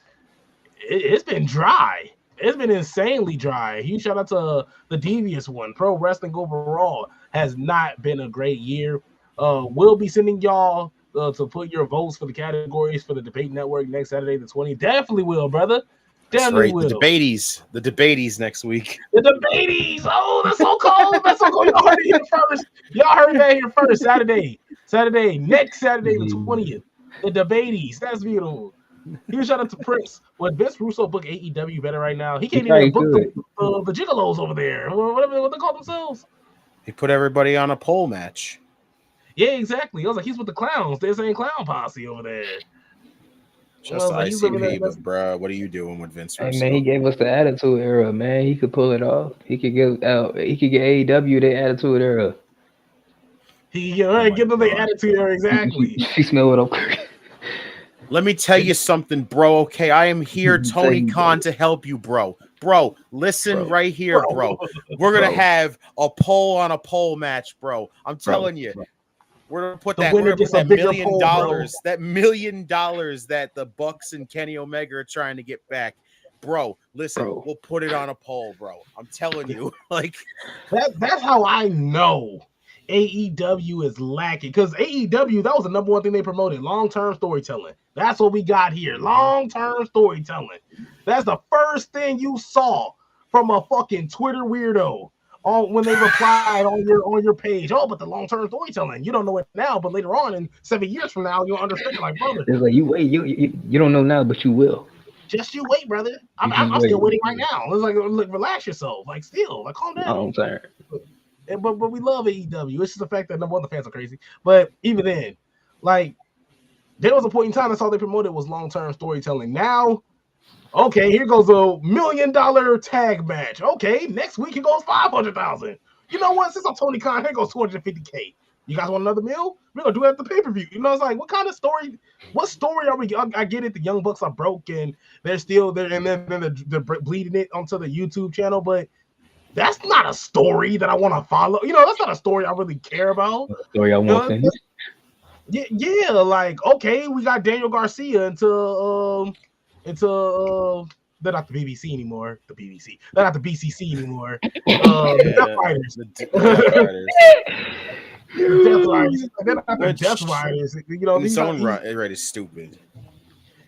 It's been dry. It's been insanely dry. Huge shout out to the Devious One. Pro wrestling overall has not been a great year. We'll be sending y'all to put your votes for the categories for the Debate Network next Saturday, the 20th. Definitely will, brother. Definitely will. The debatees next week. The debatees. Oh, that's so cold. That's so cold. Y'all heard it here first. Y'all heard that here first. Next Saturday, the 20th. The debatees. That's beautiful. Huge shout out to Prince. When Vince Russo book AEW better right now, he can't even book the gigolos over there. What they call themselves. He put everybody on a pole match. Yeah, exactly. I was like, he's with the clowns. They're saying clown posse over there. Just ICP, but bro, what are you doing with Vince Russo? Hey man, he gave us the Attitude Era, man. He could pull it off. He could get AEW the Attitude Era. He give them the Attitude Era, exactly. She smell it up. Let me tell you something, bro. Okay, I am here, Tony Khan, to help you, bro. Bro, listen right here, bro. We're gonna have a pole on a pole match, bro. I'm telling you. We're gonna put that $1 million, that $1 million that the Bucks and Kenny Omega are trying to get back. Bro, listen, we'll put it on a pole, bro. I'm telling you, like that's how I know AEW is lacking, because AEW, that was the number one thing they promoted, long-term storytelling. That's what we got here, long-term storytelling. That's the first thing you saw from a fucking Twitter weirdo when they replied on your page. Oh, but the long-term storytelling, you don't know it now, but later on in 7 years from now, you'll understand. Like, brother, it's like, you wait, you don't know now, but you will. Just you wait, brother. I'm still waiting right now. It's like, relax yourself. Like, still, like, calm down. I'm sorry. But we love AEW. It's just the fact that number one, the fans are crazy. But even then, like, there was a point in time that's all they promoted was long-term storytelling. Now, okay, here goes $1 million tag match. Okay, next week it goes $500,000. You know what? Since I'm Tony Khan, here goes $250K. You guys want another meal? We're gonna do that at the pay-per-view. You know, it's like, what kind of story? What story are we? I get it. The Young Bucks are broke and they're still there, and then they're bleeding it onto the YouTube channel, but that's not a story that I want to follow. You know, that's not a story I really care about. A story I want to. Yeah, like, okay, we got Daniel Garcia into they're not the BBC anymore. The BBC. They're not the BCC anymore. The Death Riders. Death Riders. They're not the Death Riders. You know, his own right is stupid.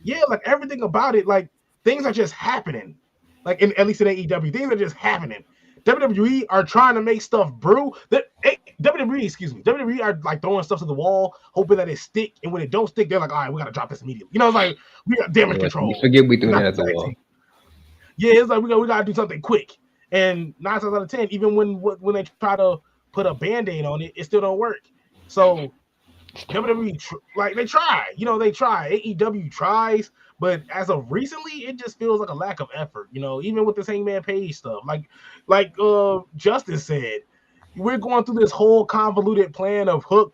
Yeah, like everything about it, like things are just happening. Like at least in AEW, things are just happening. WWE are trying to make stuff brew. WWE are like throwing stuff to the wall, hoping that it stick. And when it don't stick, they're like, all right, we gotta drop this immediately. You know, it's like we got damage control. Forget we threw that at the wall. Yeah, it's like we gotta do something quick. And 9 times out of 10, even when they try to put a band-aid on it, it still don't work. So WWE they try. You know, they try. AEW tries. But as of recently, it just feels like a lack of effort, you know, even with this Hangman Page stuff. Like Justice said, we're going through this whole convoluted plan of Hook,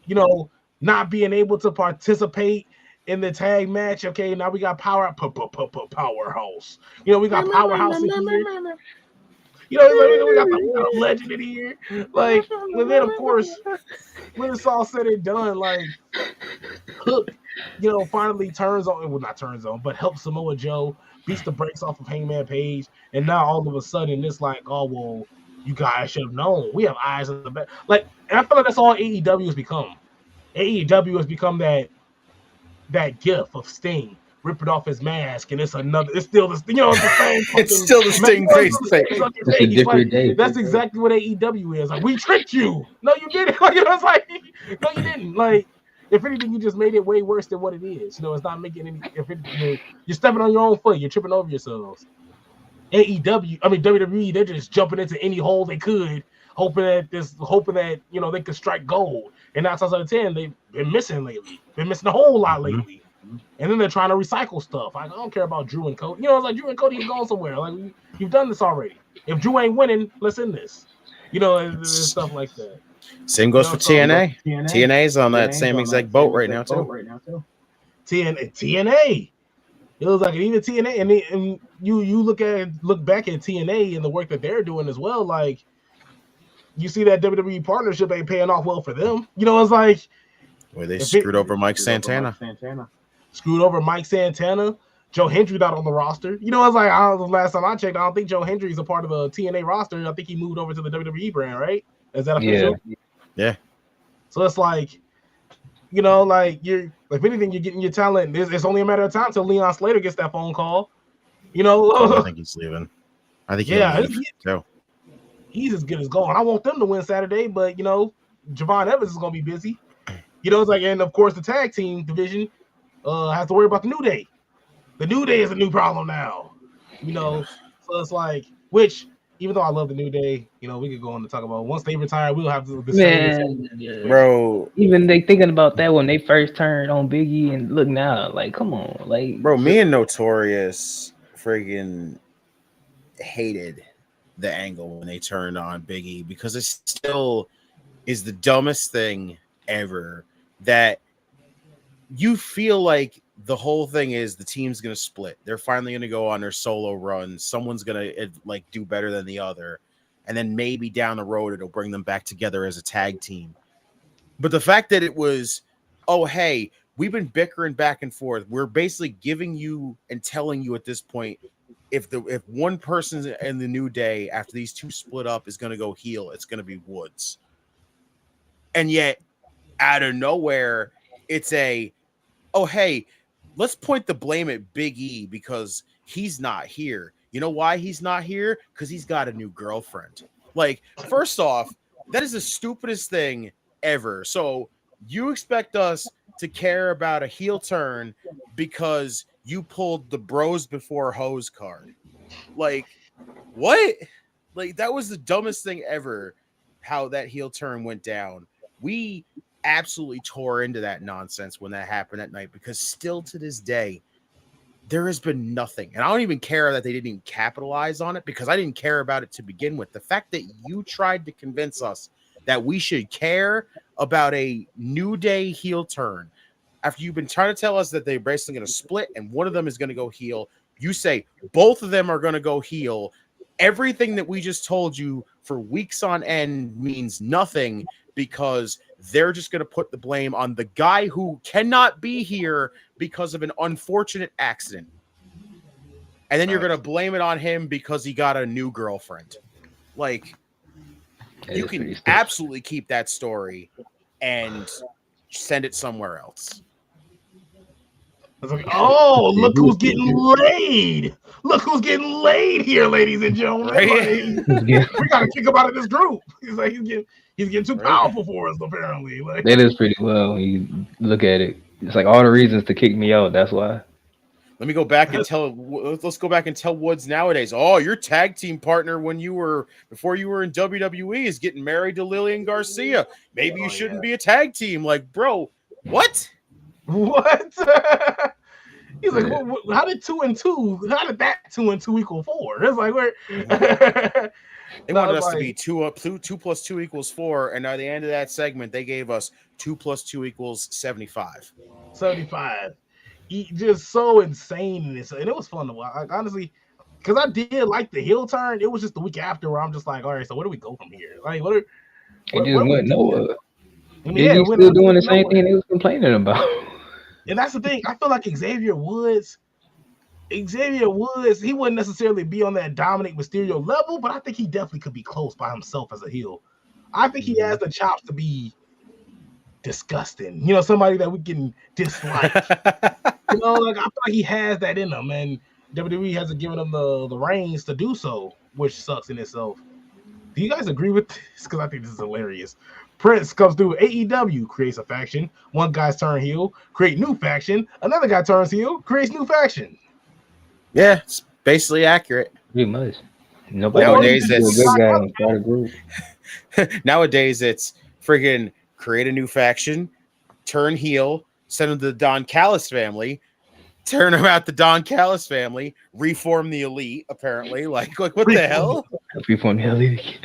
you know, not being able to participate in the tag match. Okay, now we got Powerhouse. You know, we got Powerhouse in here. You know, we got the legend in here. Like, and then, of course, when it's all said and done, like, Hook finally turns on, well, not turns on, but helps Samoa Joe, beats the brakes off of Hangman Page, and now all of a sudden it's like, oh well, you guys should have known. We have eyes in the back. Like, and I feel like that's all AEW has become. AEW has become that gif of Sting ripping off his mask, and it's still the it's the same. It's still the Sting face. It's a different day. That's exactly what AEW is. Like, we tricked you. No, you didn't. Like, it's like, no, you didn't. Like, if anything, you just made it way worse than what it is. It's not making any. You're stepping on your own foot. You're tripping over yourselves. WWE, they're just jumping into any hole they could, hoping that they could strike gold. And 9 times out of 10, they've been missing lately. Been missing a whole lot lately. And then they're trying to recycle stuff. Like, I don't care about Drew and Cody. It's like Drew and Cody have gone somewhere. Like, you've done this already. If Drew ain't winning, let's end this. And stuff like that. Same goes for TNA. TNA's on that same exact boat right now too. TNA. It was like even TNA, and you look back at TNA and the work that they're doing as well. Like, you see that WWE partnership ain't paying off well for them. It's like where they screwed over Mike Santana. Screwed over Mike Santana. Joe Hendry not on the roster. It's like last time I checked, I don't think Joe Hendry's a part of the TNA roster. I think he moved over to the WWE brand, right? Is that official? Yeah. So it's like, like you're, if anything, you're getting your talent. It's only a matter of time till Leon Slater gets that phone call. I think he's leaving. I think he's as good as going. I want them to win Saturday, but Javon Evans is gonna be busy. It's like, and of course the tag team division has to worry about the New Day. The New Day is a new problem now. So it's like, which, even though I love the New Day, we could go on to talk about once they retire, we'll have the same. Bro. Even they thinking about that when they first turned on Biggie, and look now, like, come on, like, bro, me and Notorious friggin' hated the angle when they turned on Biggie because it still is the dumbest thing ever that you feel like the whole thing is the team's going to split. They're finally going to go on their solo run. Someone's going to do better than the other. And then maybe down the road, it'll bring them back together as a tag team. But the fact that it was, oh, hey, we've been bickering back and forth. We're basically giving you and telling you at this point, if one person in the New Day after these two split up is going to go heel, it's going to be Woods. And yet, out of nowhere, it's oh, hey, let's point the blame at Big E because he's not here. You know why he's not here? Because he's got a new girlfriend. Like, first off, that is the stupidest thing ever. So you expect us to care about a heel turn because you pulled the bros before hoes card. Like, what? Like, that was the dumbest thing ever, how that heel turn went down. We absolutely tore into that nonsense when that happened that night because still to this day, there has been nothing. And I don't even care that they didn't even capitalize on it because I didn't care about it to begin with. The fact that you tried to convince us that we should care about a New Day heel turn after you've been trying to tell us that they're basically going to split and one of them is going to go heel. You say both of them are going to go heel. Everything that we just told you for weeks on end means nothing because they're just going to put the blame on the guy who cannot be here because of an unfortunate accident. And then you're going to blame it on him because he got a new girlfriend. Like, you can absolutely keep that story and send it somewhere else. It's like, oh, look who's getting laid. Look who's getting laid here, ladies and gentlemen. Right? Like, we got to kick him out of this group. He's like, he's getting too powerful for us, apparently. Like, that is pretty well. You look at it. It's like all the reasons to kick me out. That's why. Let me go back and let's go back and tell Woods nowadays. Oh, your tag team partner before you were in WWE is getting married to Lillian Garcia. Maybe you shouldn't be a tag team. Like, bro, what? What? He's like, how did 2 and 2? How did that 2 and 2 equal 4? It's like, where? They wanted us to be 2 plus 2 equals 4, and at the end of that segment, they gave us 2 plus 2 equals 75. 75. Just so insane in this, and it was fun to watch. Like, honestly, because I did like the heel turn. It was just the week after where I'm just like, all right, so where do we go from here? Like, what just went nowhere. I mean, he's still doing the same thing they was complaining about. And that's the thing. I feel like Xavier Woods, he wouldn't necessarily be on that Dominic Mysterio level, but I think he definitely could be close by himself as a heel. I think he has the chops to be disgusting. You know, somebody that we can dislike. You know, like I feel like he has that in him, and WWE hasn't given him the reins to do so, which sucks in itself. Do you guys agree with this? Because I think this is hilarious. Prince comes through AEW, creates a faction. One guy's turn heel, create new faction. Another guy turns heel, creates new faction. Yeah, it's basically accurate. Pretty much. Nowadays, it's a good guy and start a group. Nowadays, it's friggin' create a new faction, turn heel, send them to the Don Callis family, turn them out the Don Callis family, reform the Elite. Apparently, like what the hell? Reform the Elite.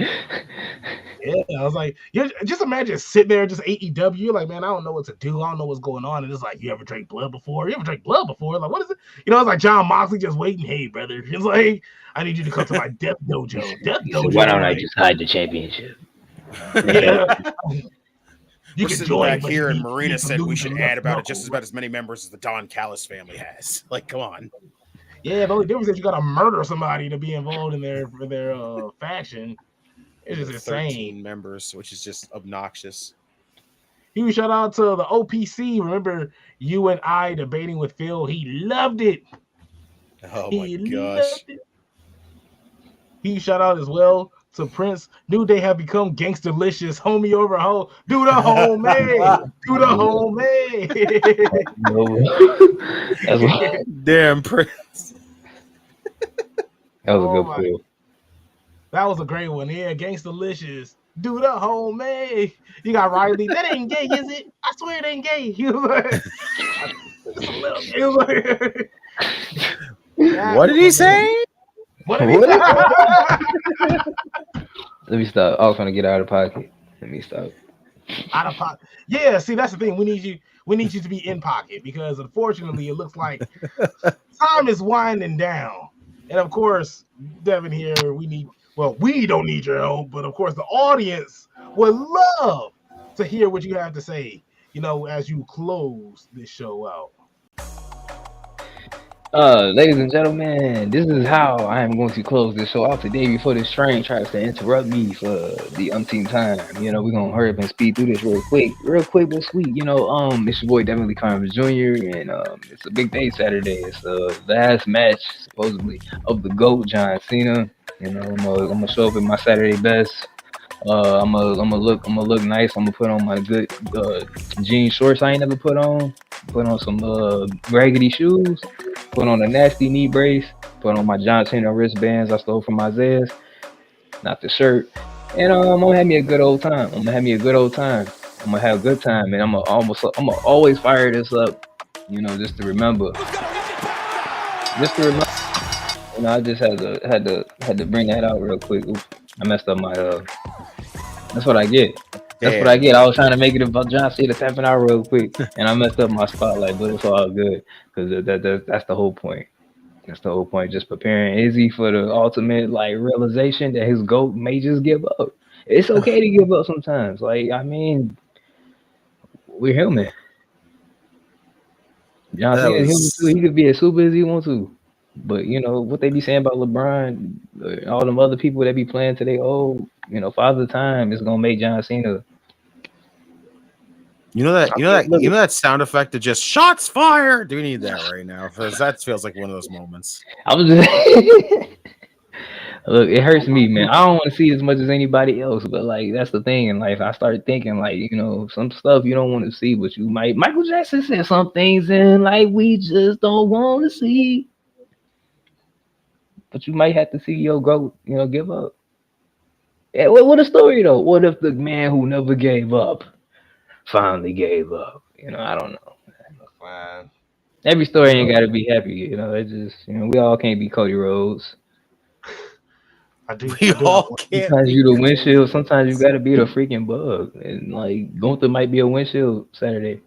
Yeah, I was like, just imagine sitting there, just AEW. You're like, man, I don't know what to do. I don't know what's going on. And it's like, you ever drank blood before? Like, what is it? You know, it's like Jon Moxley just waiting. Hey, brother. It's like, I need you to come to my Death Dojo. Why don't I just hide the championship? Yeah. You can join back here, and Marina said we should add about as many members as the Don Callis family has. Like, come on. Yeah, the only difference is you got to murder somebody to be involved in their faction. It's just insane. 13 members, which is just obnoxious. Huge shout out to the OPC. Remember you and I debating with Phil? He loved it. Oh my gosh. Huge shout out as well to Prince. New Day have become gangsterlicious. Homie over home. Do the homemade. Do the homemade. Damn, Prince. That was a good pull. That was a great one. Yeah, gangsterlicious. Do the homemade. You got Riley. That ain't gay, is it? I swear it ain't gay. He was like, what did he say? What did he say? Let me stop. I was trying to get out of pocket. Let me stop. Out of pocket. Yeah, see, that's the thing. We need you to be in pocket because unfortunately it looks like time is winding down. And of course, Devin here, we don't need your help, but of course the audience would love to hear what you have to say, you know, as you close this show out. Ladies and gentlemen, this is how I am going to close this show out today before this train tries to interrupt me for the umpteenth time. You know, we're gonna hurry up and speed through this real quick but sweet. You know, it's your boy Definitely Carmen Jr. and it's a big day Saturday. It's the last match supposedly of the GOAT, John Cena. You know, I'm gonna show up in my Saturday best. I'm gonna look nice. I'm gonna put on my good jean shorts I ain't never put on. Put on some raggedy shoes. Put on a nasty knee brace. Put on my John Cena wristbands I stole from Isaiah's. Not the shirt. And I'm gonna have me a good old time. I'm gonna have a good time, and I'm gonna always fire this up. You know, just to remember. You know, I just had to bring that out real quick. Oops, I messed up my That's what I get. What I get. I was trying to make it about John Cena tapping out real quick, and I messed up my spotlight, but it's all good because that's the whole point. That's the whole point. Just preparing Izzy for the ultimate realization that his GOAT may just give up. It's okay to give up sometimes. I mean, we're human. John Cena is human too. He could be as super as he wants to. But you know what they be saying about LeBron, all them other people that be playing today. Oh, you know, Father Time is gonna make John Cena. You know that sound effect of just shots fired. Do we need that right now? Because that feels like one of those moments. I was just look. It hurts me, man. I don't want to see as much as anybody else, but that's the thing in life. I started thinking you know, some stuff you don't want to see, but you might. Michael Jackson said some things in we just don't want to see. But you might have to see your GOAT, you know, give up. Yeah, what a story though. What if the man who never gave up finally gave up? You know, I don't know. Fine. Every story ain't gotta be happy, you know. It just, you know, we all can't be Cody Rhodes. We all can't. Sometimes you the windshield. Sometimes you gotta be the freaking bug. And Gunther might be a windshield Saturday.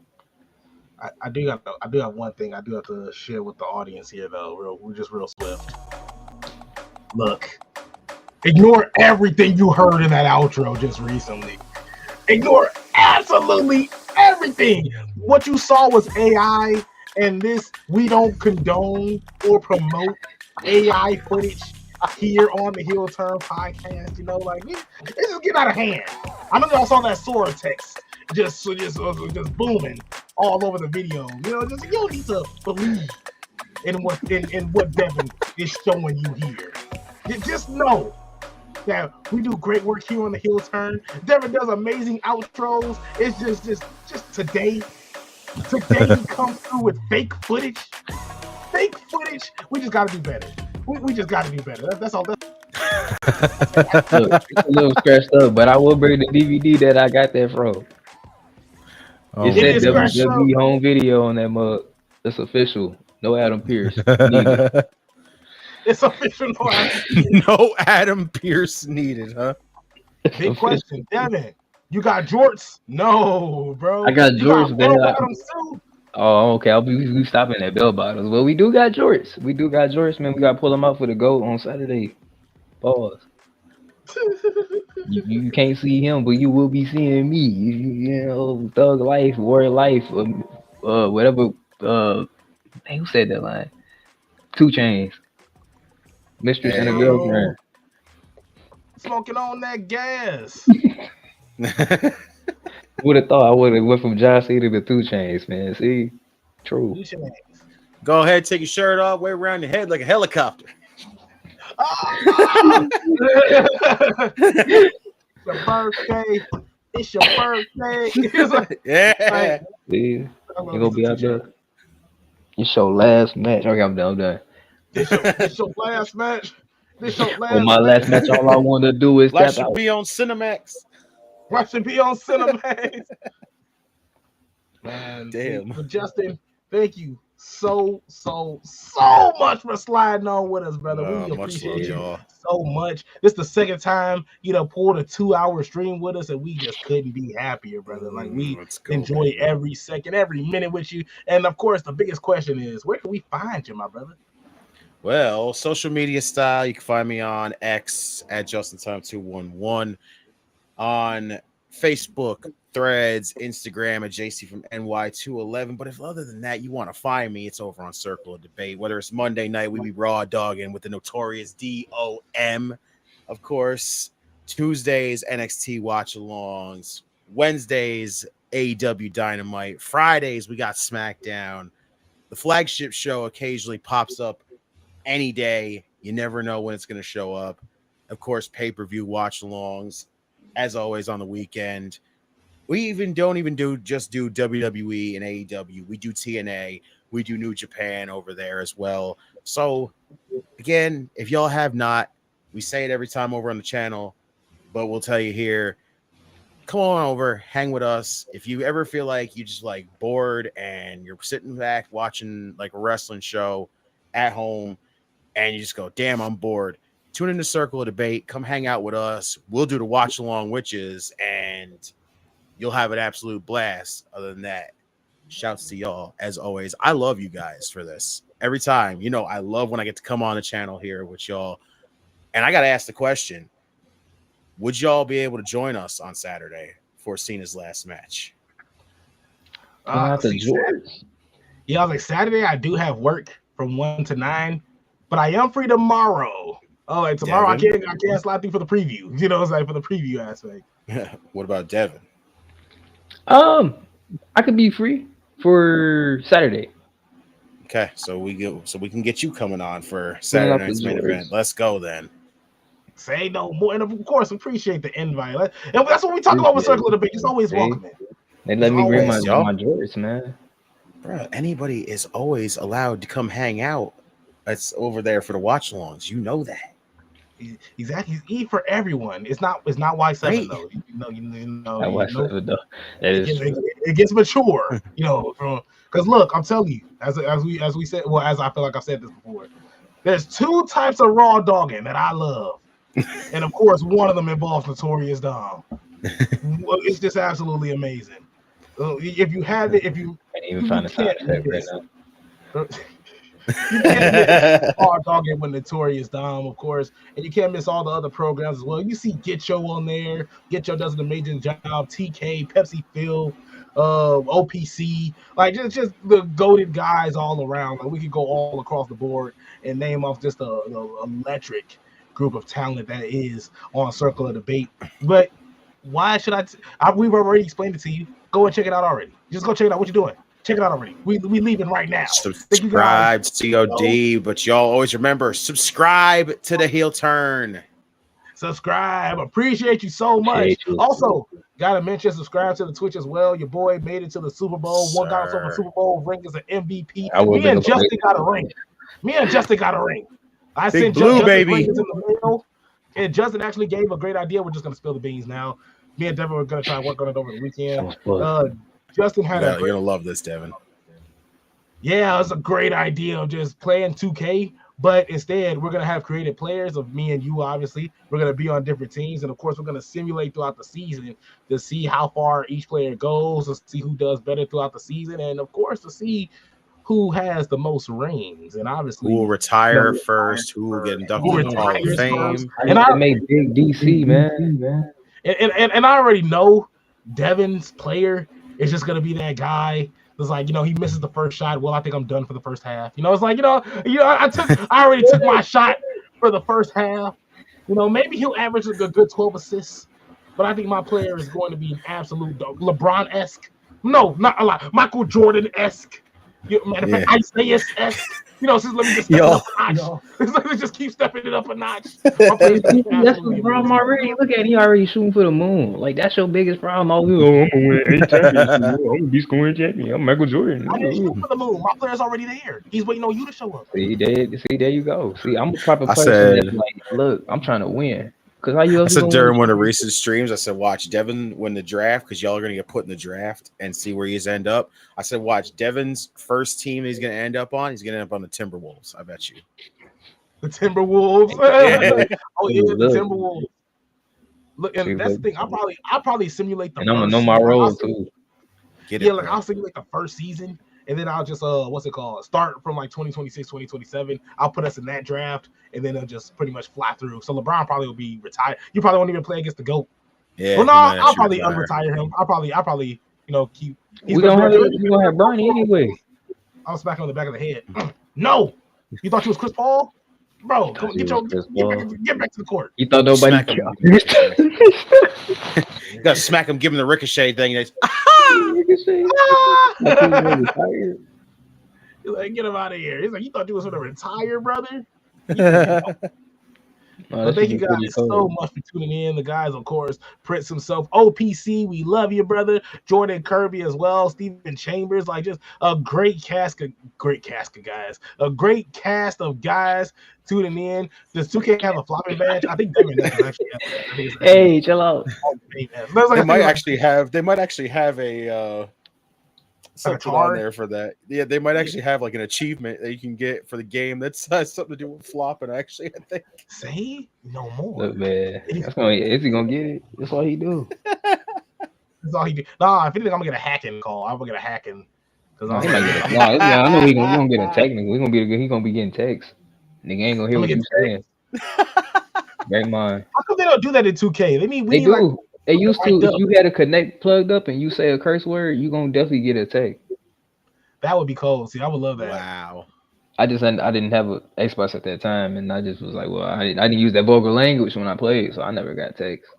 I do have one thing I do have to share with the audience here though. We're just real swift. Look, ignore everything you heard in that outro just recently. Ignore absolutely everything everything. What you saw was AI, and this we don't condone or promote AI footage here on the Heel Turn podcast. You know, like it's just getting out of hand. I know y'all saw that Sora text just booming all over the video. You know, just you don't need to believe in what Devin is showing you here. Just know that we do great work here on the Heel Turn. Devin does amazing outros. It's just today he comes through with fake footage. We just gotta do better. We just gotta do better. That's all. Look, it's a little scratched up, but I will bring the DVD that I got that from. It said WWE home video on that mug. It's official. No Adam Pearce needed. It's official. No Adam Pearce needed, huh? Big question, Devin. You got jorts? No, bro. I got jorts, man. Too? Oh, okay. I'll be stopping at bell bottoms. Well, we do got jorts. Man. We got to pull them out for the GOAT on Saturday. Pause. you can't see him, but you will be seeing me. You know, thug life, warrior life, whatever. Hey, who said that line? 2 Chainz. Mistress and a girlfriend. Smoking on that gas. Would have thought I would have went from John Cena to 2 Chainz, man. See? True. Go ahead, take your shirt off, wave around your head like a helicopter. It's your birthday. It's your birthday. It's like, yeah. You gonna be out there. It's your last match. Okay, I'm done. This your last match. My last match, all I want to do is Watch it be on Cinemax. Man, damn. But Justin, thank you so much for sliding on with us, brother. We appreciate you so much. This is the second time pulled a 2-hour stream with us, and we just couldn't be happier, brother. Like we enjoy every second, every minute with you. And of course, the biggest question is, where can we find you, my brother? Well, social media style, you can find me on X at JustinTime211, on Facebook, Threads, Instagram at JC from NY211. But if other than that you want to find me, it's over on Circle of Debate. Whether it's Monday night, we be raw dogging with the notorious DOM, of course. Tuesdays, NXT watch-alongs. Wednesdays, AEW Dynamite. Fridays, we got SmackDown. The flagship show occasionally pops up any day. You never know when it's going to show up. Of course, pay-per-view watch-alongs, as always, on the weekend. We don't even do WWE and AEW. We do TNA. We do New Japan over there as well. So, again, if y'all have not, we say it every time over on the channel, but we'll tell you here, come on over, hang with us. If you ever feel like you just like bored and you're sitting back watching like a wrestling show at home, and you just go, damn, I'm bored. Tune in to Circle of Debate. Come hang out with us. We'll do the watch along witches, and you'll have an absolute blast. Other than that, shouts to y'all. As always, I love you guys for this. Every time, I love when I get to come on the channel here with y'all. And I got to ask the question, would y'all be able to join us on Saturday for Cena's last match? Yeah, I was like, Saturday I do have work from 1 to 9. But I am free tomorrow. Oh, and tomorrow Devin? I can't slide through for the preview. It's like for the preview aspect. What about Devin? I could be free for Saturday. Okay, so we can get you coming on for Saturday night's main event. Let's go then. Say no more, and of course, appreciate the invite. And that's what we talk about with Circle of Debate. It's always welcoming. They let me bring my jorts, man. Bro, anybody is always allowed to come hang out. That's over there for the watch-alongs. You know that. Exactly. It's E for everyone. It's not Y7 though. Y7 though. It gets mature. Because look, I'm telling you, as we said, well, as I feel like I've said this before, there's 2 types of raw dogging that I love, and of course, one of them involves Notorious Dom. It's just absolutely amazing. If you have it, if you can't even find a sound effect right now. You can't miss Hard Dog with Notorious Dom, of course, and you can't miss all the other programs as well. You see Get Show on there. Get Show does an amazing job. TK, Pepsi Phil, OPC, like just the goated guys all around. Like we could go all across the board and name off just a electric group of talent that is on Circle of Debate. But why should we've already explained it to you. Go and check it out already. Just go check it out. What you doing? Check it out already. We leaving right now. Subscribe to COD, but y'all always remember, subscribe to the Heel Turn. Subscribe. Appreciate you so much. Also, gotta mention, subscribe to the Twitch as well. Your boy made it to the Super Bowl. One got himself a Super Bowl ring as an MVP. Me and Justin got a ring. I Big sent Blue, Justin baby. rings in the mail, and Justin actually gave a great idea. We're just gonna spill the beans now. Me and Devin were gonna try and work on it over the weekend. Justin had you're gonna love this, Devin. Yeah, it's a great idea of just playing 2K, but instead we're gonna have creative players of me and you. Obviously, we're gonna be on different teams, and of course, we're gonna simulate throughout the season to see how far each player goes, to see who does better throughout the season, and of course, to see who has the most rings. And obviously, who will retire first, who will get inducted into the Hall of Fame. And I make big DC, man. And I already know Devin's player is just gonna be that guy. It's like, he misses the first shot. Well, I think I'm done for the first half. It's like, I already took my shot for the first half. Maybe he'll average a good 12 assists, but I think my player is going to be an absolute LeBron-esque. No, not a lot. Michael Jordan-esque. Matter of fact, Isaiah-esque. Let me just step it up a notch. Let me just keep stepping it up a notch. That's the problem already. Look at it, he already shooting for the moon. Like, that's your biggest problem. I'm gonna win 8 championships. I'm gonna be scoring champion. I'm Michael Jordan. I didn't shoot for the moon. My player's already there. He's waiting on you to show up. See, there you go. See, I'm a proper person that's like, look, I'm trying to win. Because how you else? I said during one of recent streams, I said, watch Devin win the draft because y'all are going to get put in the draft and see where he's end up. I said, watch Devin's first team he's going to end up on. He's going to end up on the Timberwolves. I bet you. The Timberwolves. Oh, yeah, the Timberwolves. Look, and that's the thing. I'll probably simulate the and I'm going to know my role, too. I'll simulate the first season. And then I'll just start from like 2026, 2027. I'll put us in that draft, and then I'll just pretty much fly through. So LeBron probably will be retired. You probably won't even play against the GOAT. Yeah. Well, no, I'll probably unretire him. I'll probably keep. We're gonna have Bronny anyway. I'll smack him on the back of the head. No, you thought you was Chris Paul, bro? Come get back to the court. You thought nobody? You gotta smack him, give him the ricochet thing. You're like, get him out of here. He's like, you thought you was gonna retire, brother? But thank you guys so much for tuning in. The guys, of course, Prince himself, OPC, we love you, brother. Jordan Kirby as well, Stephen Chambers, like just a great cast of guys. A great cast of guys tuning in. Does 2K have a flopping badge? I think Devin does actually have. Hey, chill out. They might actually have a something on there for that. Yeah, they might actually have like an achievement that you can get for the game that's something to do with flopping. Actually, I think. Say no more. Look, man, is he gonna get it? That's all he do. That's all he do. Nah, if anything, I'm gonna get a hacking call. I'm gonna get a hacking because I know he's gonna get a technical. He's gonna be getting texts. Nigga ain't gonna hear what you saying. Great mind. How come they don't do that in 2K? They do. Like, they used to. If you had a connect plugged up and you say a curse word, you gonna definitely get a text. That would be cool. See, I would love that. Wow. I didn't have an Xbox at that time, and I just was like, well, I didn't use that vulgar language when I played, so I never got text.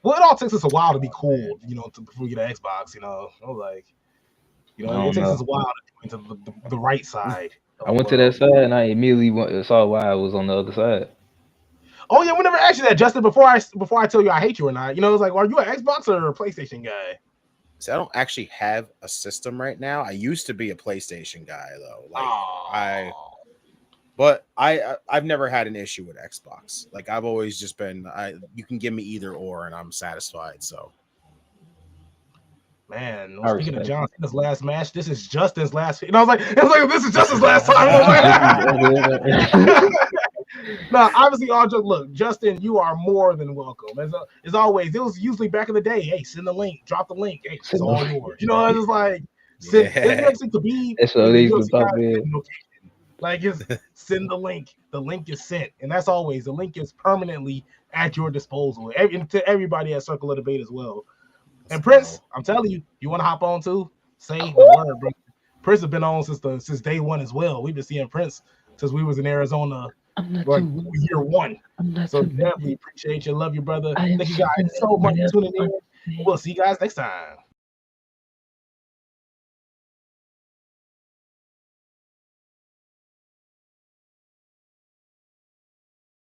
Well, it all takes us a while to be cool, before we get an Xbox. I was like, it takes us a while to get into the right side. I went to that side, and I immediately saw why I was on the other side. Oh yeah, we never asked you that, Justin. Before I tell you I hate you or not, it's like, are you an Xbox or a PlayStation guy? So I don't actually have a system right now. I used to be a PlayStation guy though. I've never had an issue with Xbox. Like I've always just been, you can give me either or, and I'm satisfied. So. Man, speaking of John Cena's last match, this is Justin's last. I was like, this is Justin's last time. No, obviously, all joke. Look, Justin, you are more than welcome. As always, it was usually back in the day. Hey, send the link, drop the link. Hey, it's all yours. It's just like, it's to be. That's what they used to pop in. Like, just send the link. The link is sent, and that's always the link is permanently at your disposal. To everybody at Circle of Debate as well. And Prince, I'm telling you, you want to hop on too? Say the word, bro. Prince has been on since day one as well. We've been seeing Prince since we was in Arizona, like year one. So definitely appreciate you, love you, brother. Thank you guys so much for tuning in. We'll see you guys next time.